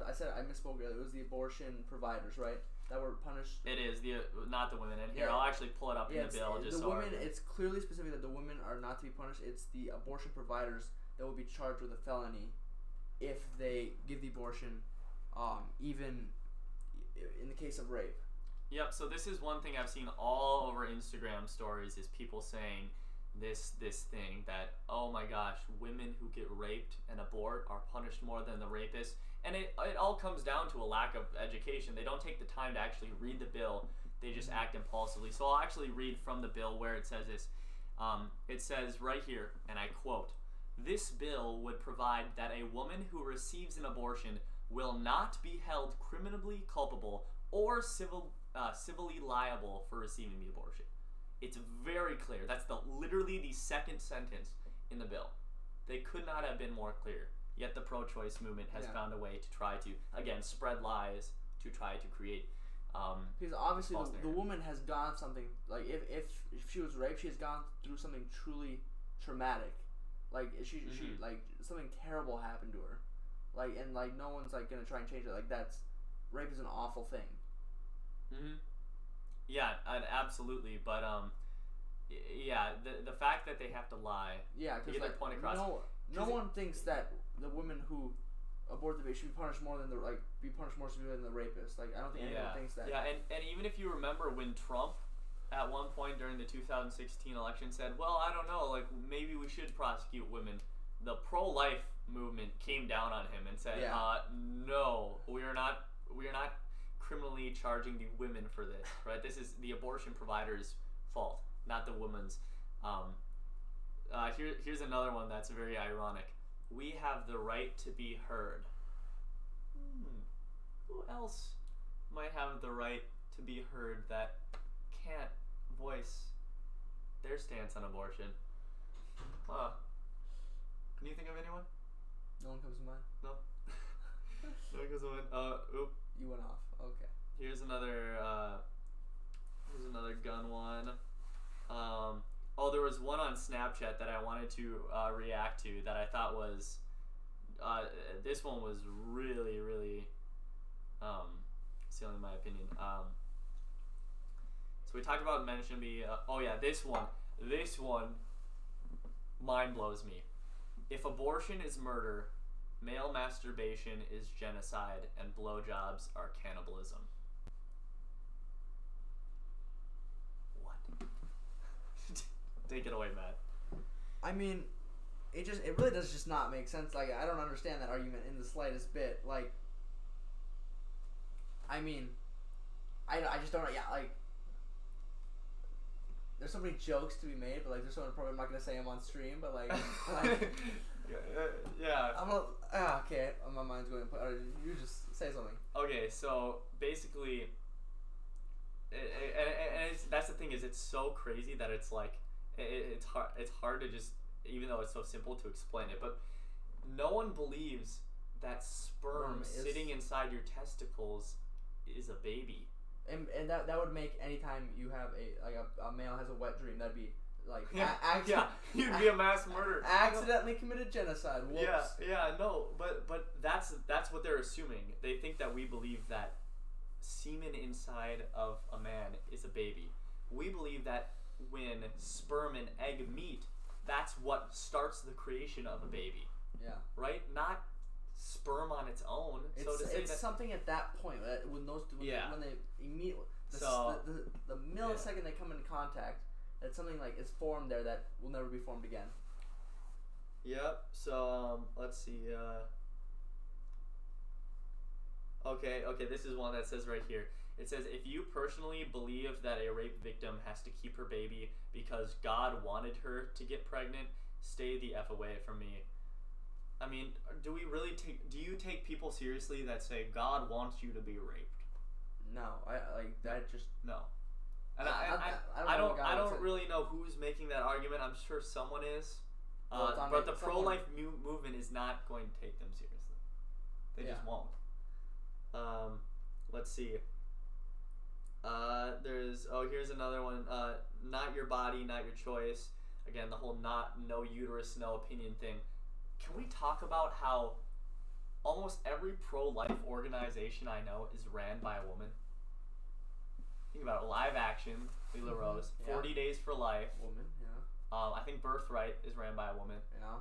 misspoke earlier. It was the abortion providers, right, that were punished. It is not the women. And here, I'll actually pull it up in the bill. The women. It's clearly specific that the women are not to be punished. It's the abortion providers that will be charged with a felony if they give the abortion, even in the case of rape. Yep. So this is one thing I've seen all over Instagram stories is people saying this thing that, oh my gosh, women who get raped and abort are punished more than the rapists, And it all comes down to a lack of education. They don't take the time to actually read the bill. They just act impulsively. So I'll actually read from the bill where it says this. It says right here, and I quote, "This bill would provide that a woman who receives an abortion will not be held criminally culpable or civilly liable for receiving the abortion." It's very clear. That's literally the second sentence in the bill. They could not have been more clear. Yet the pro-choice movement has found a way to try to, again, spread lies to try to create. Because obviously the woman has gone something, like if she was raped, she has gone through something truly traumatic, like she like something terrible happened to her, like, and like no one's like gonna try and change it. Like rape is an awful thing. Yeah, absolutely, but yeah, the fact that they have to lie. Yeah, because like, point across. No one thinks that the women who abort the baby should be punished more than be punished more severely than the rapist. Like, I don't think anyone thinks that. Yeah, and even if you remember when Trump, at one point during the 2016 election, said, "Well, I don't know, like maybe we should prosecute women," the pro-life movement came down on him and said, "No, we are not criminally charging the women for this. Right? This is the abortion provider's fault, not the woman's." Here's another one that's very ironic. "We have the right to be heard." Who else might have the right to be heard that can't voice their stance on abortion? Can you think of anyone? No one comes to mind. No. No one comes to mind. Oop. You went off. Okay. Here's another gun one. There was one on Snapchat that I wanted to react to that I thought was, this one was really, really, stealing my opinion. So we talked about men shouldn't be, this one mind blows me. "If abortion is murder, male masturbation is genocide, and blowjobs are cannibalism." Take it away, Matt. I mean, it really does just not make sense. Like, I don't understand that argument in the slightest bit. Like, I mean, I just don't. Yeah, like, there's so many jokes to be made, but like, there's someone probably I'm not gonna say them on stream, but like yeah. Okay. My mind's going. You just say something. Okay, so basically, that's the thing is, it's so crazy that it's like. It's hard to just, even though it's so simple to explain it, but no one believes that sperm sitting inside your testicles is a baby. And that would make any time you have a male has a wet dream, that'd be like you'd be a mass murderer. Accidentally committed genocide. Whoops. But that's what they're assuming. They think that we believe that semen inside of a man is a baby. We believe that when sperm and egg meet, that's what starts the creation of a baby. Yeah. Right? Not sperm on its own. It's something at that point when they meet, the millisecond they come into contact, it's something like it's formed there that will never be formed again. Yep. So let's see. Okay. This is one that says right here. It says, "If you personally believe that a rape victim has to keep her baby because God wanted her to get pregnant, stay the F away from me." I mean, do you take people seriously that say God wants you to be raped? No, no. And I don't really know who's making that argument. I'm sure someone is. But the pro-life movement is not going to take them seriously. They just won't. Let's see. Here's another one. "Not your body, not your choice." Again, the whole no uterus, no opinion thing. Can we talk about how almost every pro-life organization I know is ran by a woman? Think about it. Live Action, Leela Rose. 40 Days for Life. Woman, yeah. I think Birthright is ran by a woman. Yeah.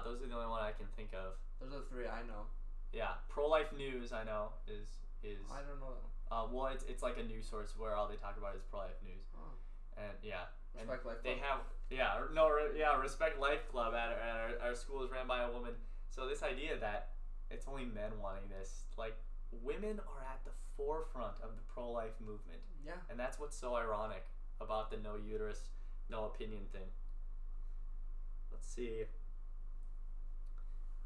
Those are the only one I can think of. Those are the three I know. Yeah. Pro-Life News I know is. I don't know that one. Well, it's like a news source where all they talk about is pro-life news. Oh. And Respect Life Club. They have Respect Life Club at our school is ran by a woman. So this idea that it's only men wanting this. Like, women are at the forefront of the pro-life movement. Yeah. And that's what's so ironic about the no uterus, no opinion thing. Let's see.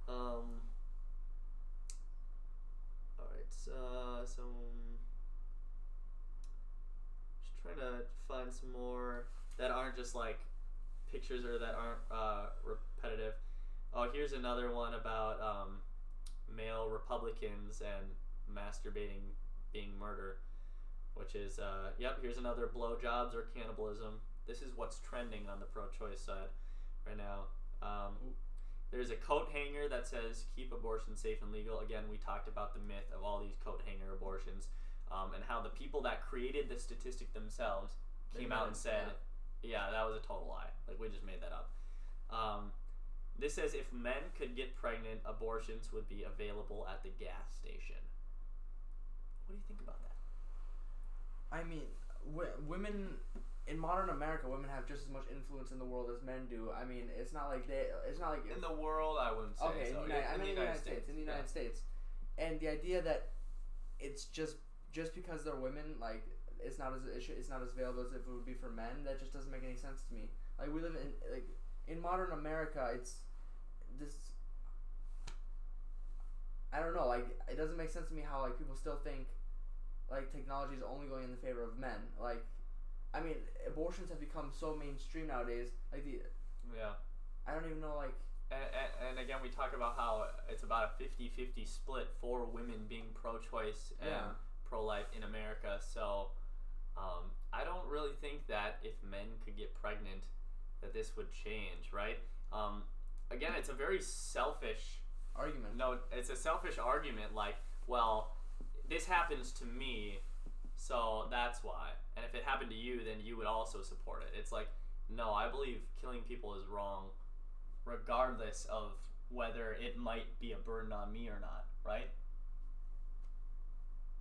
Alright, so just trying to find some more that aren't just like pictures or that aren't repetitive. Oh, here's another one about male Republicans and masturbating being murder, which is, yep, here's another blowjobs or cannibalism. This is what's trending on the pro-choice side right now. There's a coat hanger that says keep abortion safe and legal. Again, we talked about the myth of all these coat hanger abortions, and how the people that created the statistic themselves came out and said, yeah, that was a total lie. Like, we just made that up. This says if men could get pregnant, abortions would be available at the gas station. What do you think about that? I mean, women in modern America, women have just as much influence in the world as men do. I mean, it's not like in the world, I wouldn't say okay, so. In the United States. In the United States, and the idea that it's just because they're women, like it's not as available as if it would be for men. That just doesn't make any sense to me. Like, we live in modern America, it's this. I don't know. Like, it doesn't make sense to me how like people still think like technology is only going in the favor of men. Like, I mean, abortions have become so mainstream nowadays. Like I don't even know, like. And again, we talk about how it's about a 50-50 split for women being pro-choice and pro-life in America. So, I don't really think that if men could get pregnant, that this would change, right? Again, it's a very selfish argument. No, it's a selfish argument. Like, well, this happens to me, so that's why. And if it happened to you, then you would also support it. It's like, no, I believe killing people is wrong, regardless of whether it might be a burden on me or not, right?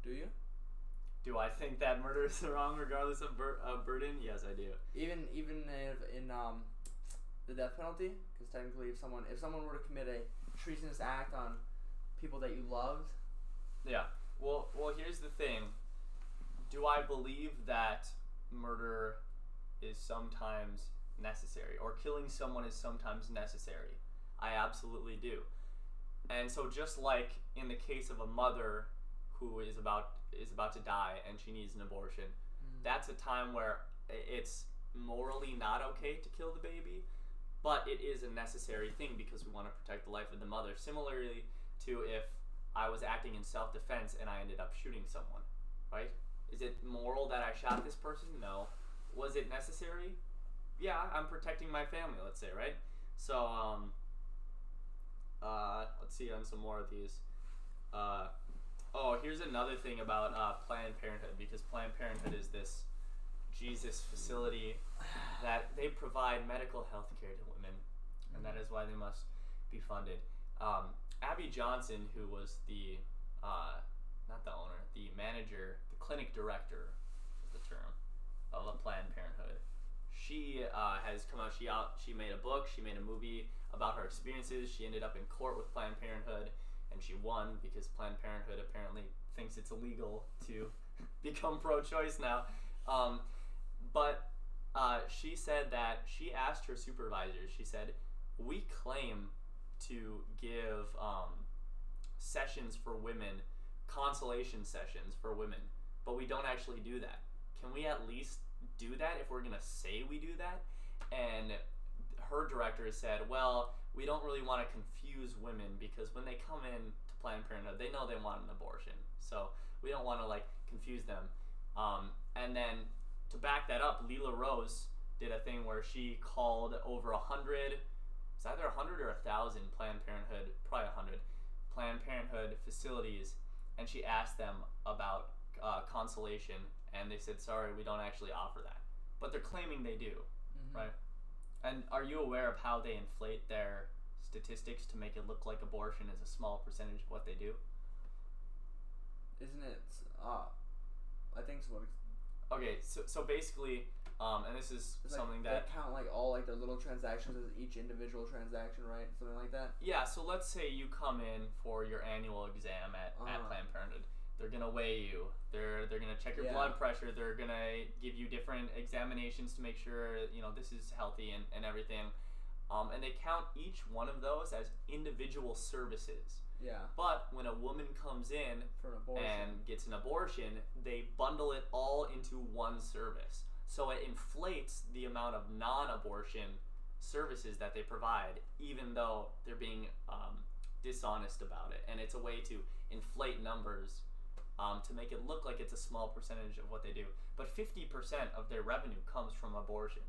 Do you? Do I think that murder is wrong regardless of burden? Yes, I do. Even if in the death penalty, because technically, if someone were to commit a treasonous act on people that you loved. Yeah. Well, here's the thing. Do I believe that murder is sometimes necessary, or killing someone is sometimes necessary? I absolutely do. And so, just like in the case of a mother who is about to die and she needs an abortion, that's a time where it's morally not okay to kill the baby, but it is a necessary thing because we want to protect the life of the mother. Similarly to if I was acting in self-defense and I ended up shooting someone, right? Is it moral that I shot this person? No. Was it necessary? Yeah, I'm protecting my family, let's say, right? So, let's see on some more of these. Here's another thing about Planned Parenthood, because Planned Parenthood is this Jesus facility that they provide medical health care to women, and that is why they must be funded. Abby Johnson, who was the, not the owner, the manager, the clinic director is the term, of a Planned Parenthood. She has come out, she made a book, she made a movie about her experiences. She ended up in court with Planned Parenthood, and she won because Planned Parenthood apparently thinks it's illegal to become pro-choice now. But she said that she asked her supervisors, she said, we claim to give sessions for women, consolation sessions for women, but we don't actually do that. Can we at least do that if we're going to say we do that? And her director said, well, we don't really want to confuse women because when they come in to Planned Parenthood, they know they want an abortion. So we don't want to confuse them. And then to back that up, Leela Rose did a thing where she called over 100, it's either 100 or 1,000 Planned Parenthood, probably 100 Planned Parenthood facilities, and she asked them about consolation, and they said, sorry, we don't actually offer that. But they're claiming they do, right? And are you aware of how they inflate their statistics to make it look like abortion is a small percentage of what they do? Isn't it? I think so. Okay, so basically, and this is it's something like, that... They count, like, all, like, their little transactions as each individual transaction, right? Something like that? Yeah, so let's say you come in for your annual exam at Planned Parenthood. They're going to weigh you. They're going to check your blood pressure. They're going to give you different examinations to make sure, this is healthy and everything. And they count each one of those as individual services. Yeah. But when a woman comes in and gets an abortion, they bundle it all into one service. So it inflates the amount of non-abortion services that they provide, even though they're being dishonest about it. And it's a way to inflate numbers to make it look like it's a small percentage of what they do. But 50% of their revenue comes from abortion.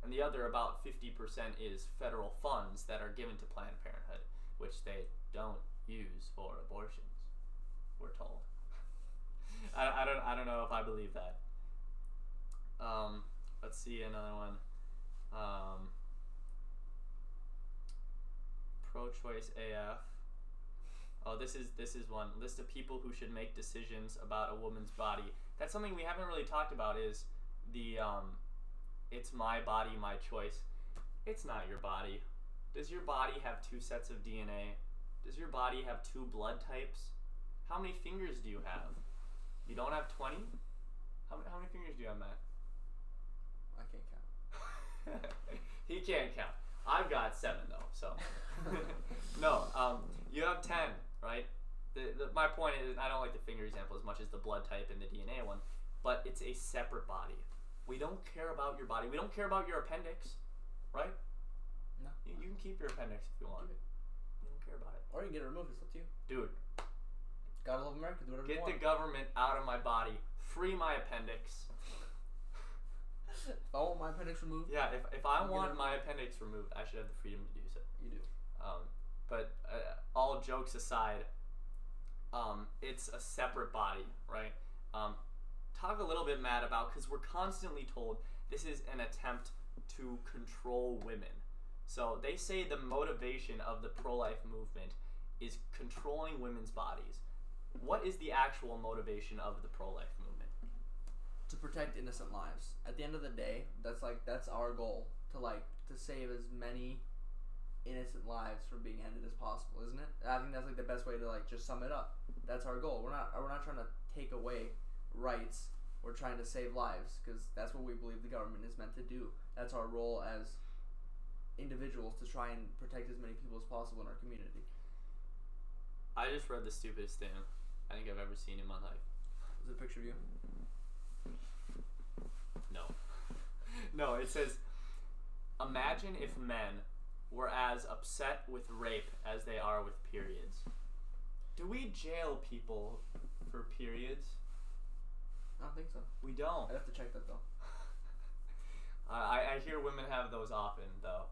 And the other about 50% is federal funds that are given to Planned Parenthood, which they don't use for abortions, we're told. I don't know if I believe that. Let's see another one. Pro-choice AF. Oh, this is one. List of people who should make decisions about a woman's body. That's something we haven't really talked about, is the it's my body, my choice. It's not your body. Does your body have 2 sets of DNA? Does your body have 2 blood types? How many fingers do you have? You don't have 20? How many fingers do you have, Matt? I can't count. He can't count. I've got 7 though, so. No, you have 10, right? My point is, I don't like the finger example as much as the blood type and the DNA one, but it's a separate body. We don't care about your body. We don't care about your appendix, right? No. You can keep your appendix if you want. You don't care about it. Or you can get it removed. It's up to you. Dude. Gotta love America. Do whatever you want. Get the government out of my body. Free my appendix. If I want my appendix removed? Yeah, if I want my appendix removed, I should have the freedom to do so. You do. But all jokes aside, it's a separate body, right? Talk a little bit, Matt, about, because we're constantly told this is an attempt to control women. So they say the motivation of the pro-life movement is controlling women's bodies. What is the actual motivation of the pro-life movement? To protect innocent lives. At the end of the day, that's our goal, to save as many innocent lives from being ended as possible, isn't it? I think that's the best way to just sum it up. That's our goal. We're not trying to take away rights. We're trying to save lives, because that's what we believe the government is meant to do. That's our role as individuals, to try and protect as many people as possible in our community. I just read the stupidest thing I think I've ever seen in my life. Is it a picture of you? No. No, it says, imagine if men were as upset with rape as they are with periods. Do we jail people for periods? I don't think so. We don't. I'd have to check that though. I hear women have those often though.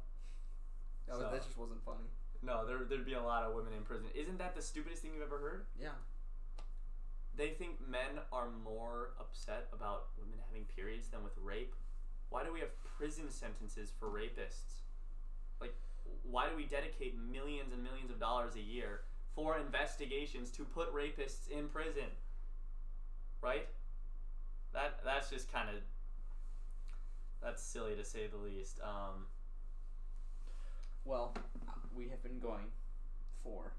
No, so, that just wasn't funny. No, there'd be a lot of women in prison. Isn't that the stupidest thing you've ever heard? Yeah. They think men are more upset about women having periods than with rape. Why do we have prison sentences for rapists? Why do we dedicate millions and millions of dollars a year for investigations to put rapists in prison? Right? That's just kind of, that's silly to say the least. Well, we have been going for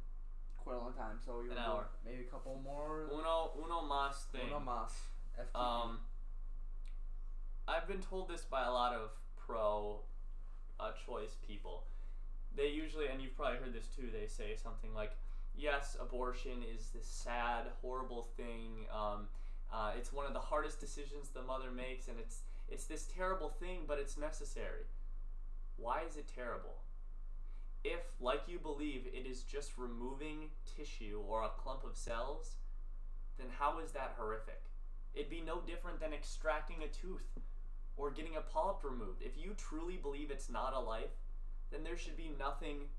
quite a long time, so you'll an hour, maybe a couple more. Uno mas thing. Uno mas. FTP. I've been told this by a lot of pro-choice people. They usually, and you've probably heard this too, they say something like, yes, abortion is this sad, horrible thing. It's one of the hardest decisions the mother makes, and it's this terrible thing, but it's necessary. Why is it terrible? If, like you believe, it is just removing tissue or a clump of cells, then how is that horrific? It'd be no different than extracting a tooth or getting a polyp removed. If you truly believe it's not a life, then there should be nothing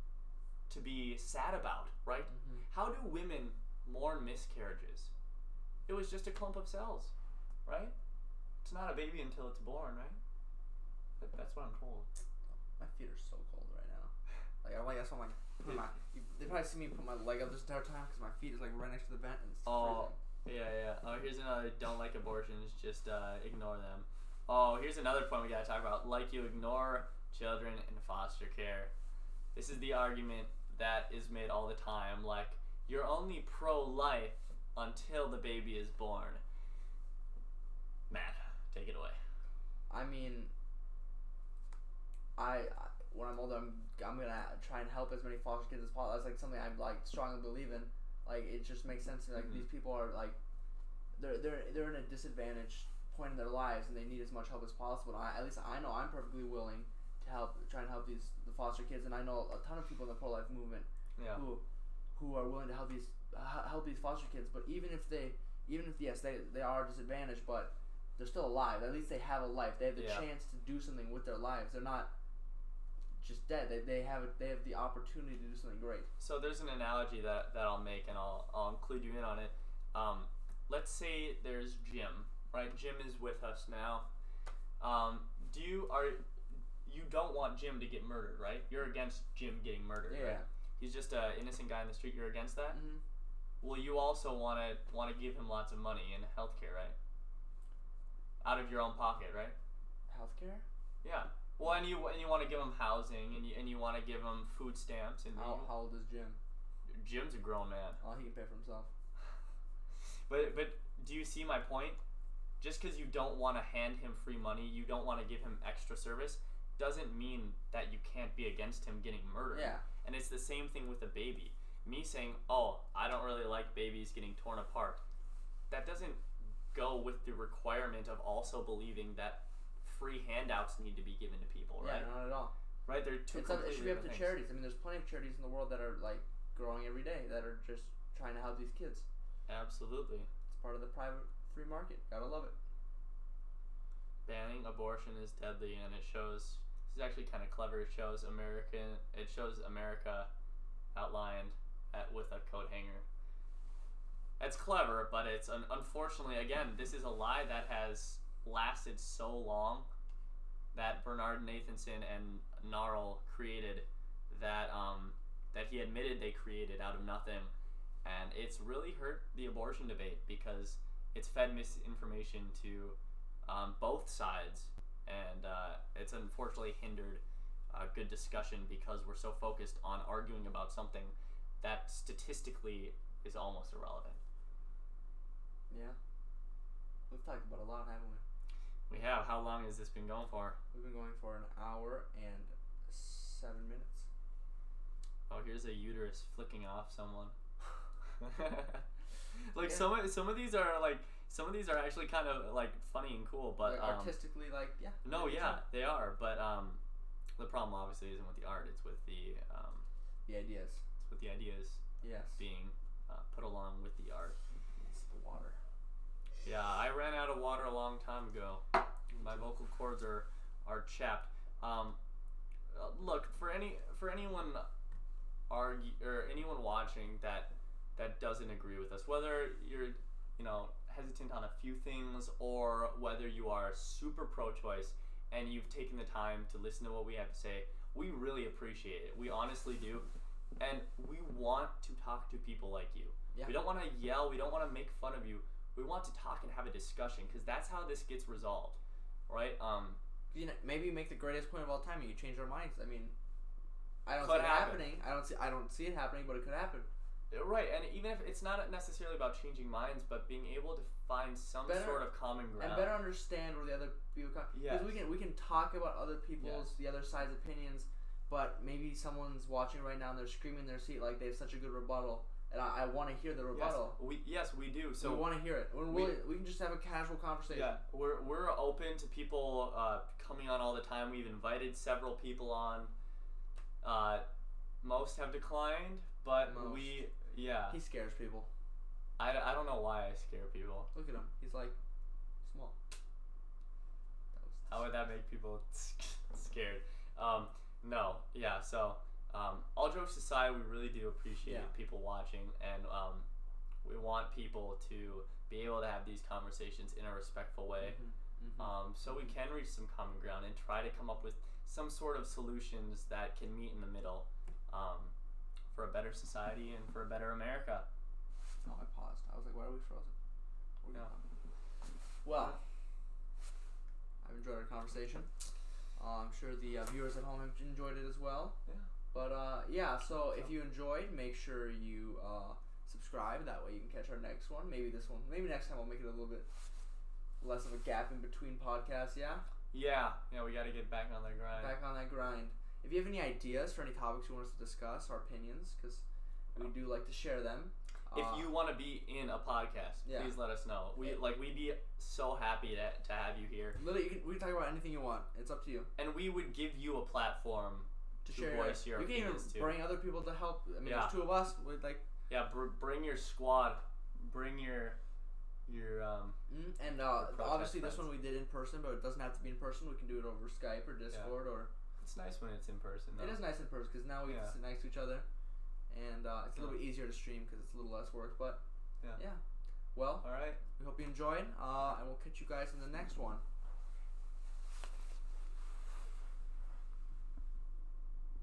to be sad about, right? Mm-hmm. How do women mourn miscarriages? It was just a clump of cells, right? It's not a baby until it's born, right? That's what I'm told. My feet are so cold right now. That's why I'm they probably see me put my leg up this entire time because my feet is right next to the vent and it's freezing. Yeah. Oh, here's another. Don't like abortions. Just ignore them. Oh, here's another point we gotta talk about. Like you ignore children in foster care. This is the argument that is made all the time. Like, you're only pro-life until the baby is born. Matt, take it away. I mean, when I'm older, I'm gonna try and help as many foster kids as possible. That's like something I like strongly believe in. Like, it just makes sense to me. Like, these people are like, they're in a disadvantaged point in their lives, and they need as much help as possible. And at least I know I'm perfectly willing to try and help the foster kids, and I know a ton of people in the pro-life movement who are willing to help these foster kids. But even if yes, they are disadvantaged, but they're still alive. At least they have a life. They have the chance to do something with their lives. They're not just dead. They have the opportunity to do something great. So there's an analogy that I'll make, and I'll include you in on it. Let's say there's Jim, right? Jim is with us now. You don't want Jim to get murdered, right? You're against Jim getting murdered, right? He's just an innocent guy in the street. You're against that? Mm-hmm. Well, you also want to give him lots of money and healthcare, right? Out of your own pocket, right? Healthcare? Yeah. Well, and you want to give him housing, and you want to give him food stamps. And how old is Jim? Jim's a grown man. Oh, he can pay for himself. But do you see my point? Just because you don't want to hand him free money, you don't want to give him extra service, doesn't mean that you can't be against him getting murdered. Yeah. And it's the same thing with a baby. Me saying, oh, I don't really like babies getting torn apart, that doesn't go with the requirement of also believing that free handouts need to be given to people, right? Yeah, not at all. Right? They're two completely It should be up to things. charities. I mean, there's plenty of charities in the world that are like growing every day that are just trying to help these kids. Absolutely. It's part of the private free market. Gotta love it. Banning abortion is deadly, and it shows. This is actually kind of clever. It shows America outlined with a coat hanger. It's clever, but it's unfortunately, again, this is a lie that has lasted so long that Bernard Nathanson and Gnarl created that he admitted they created out of nothing, and it's really hurt the abortion debate because it's fed misinformation to both sides, and it's unfortunately hindered good discussion because we're so focused on arguing about something that statistically is almost irrelevant. Yeah. We've talked about a lot, haven't we? We have. How long has this been going for? We've been going for an hour and 7 minutes. Oh, here's a uterus flicking off someone. Like some of these are actually kind of like funny and cool, but like artistically, like No, yeah, they are, but the problem obviously isn't with the art; it's with the ideas. It's with the ideas. Yes. Being put along with the art. It's the water. Yeah, I ran out of water a long time ago. My vocal cords are chapped. Look, for anyone anyone watching that doesn't agree with us, whether you're hesitant on a few things or whether you are super pro-choice and you've taken the time to listen to what we have to say, we really appreciate it. We honestly do, and we want to talk to people like you. Yeah. We don't want to yell. We don't want to make fun of you. We want to talk and have a discussion because that's how this gets resolved, right? Maybe you make the greatest point of all time and you change our minds. I mean, I don't see it happening. I don't see it happening, but it could happen. Right, and even if it's not necessarily about changing minds, but being able to find some sort of common ground and better understand where the other people come. Yes. Because we can talk about other people's the other side's opinions, but maybe someone's watching right now and they're screaming in their seat like they have such a good rebuttal. And I want to hear the rebuttal. Yes, we do. So we want to hear it. We can just have a casual conversation. Yeah, we're open to people coming on all the time. We've invited several people on. Most have declined, but he scares people. I don't know why I scare people. Look at him. He's like small. How would that make people scared? No. Yeah. So. All jokes aside, we really do appreciate people watching, and we want people to be able to have these conversations in a respectful way, so we can reach some common ground and try to come up with some sort of solutions that can meet in the middle for a better society and for a better America. Oh, I paused. I was like, why are we frozen? Well, I've enjoyed our conversation. I'm sure the viewers at home have enjoyed it as well. Yeah. But so if you enjoyed, make sure you subscribe. That way you can catch our next one. Maybe this one. Maybe next time we'll make it a little bit less of a gap in between podcasts. Yeah. Yeah. We got to get back on that grind. If you have any ideas for any topics you want us to discuss, our opinions, because we do like to share them. If you want to be in a podcast, please let us know. We'd be so happy to have you here. Literally, we can talk about anything you want. It's up to you. And we would give you a platform to share, voice your opinions too. You can even bring other people to help. I mean, there's two of us. Bring your squad. Bring your and obviously this one we did in person, but it doesn't have to be in person. We can do it over Skype or Discord or. It's nice when it's in person, though. It is nice in person because now we can sit next to each other, and it's a little bit easier to stream because it's a little less work. But yeah. Well, all right. We hope you enjoyed, and we'll catch you guys in the next one.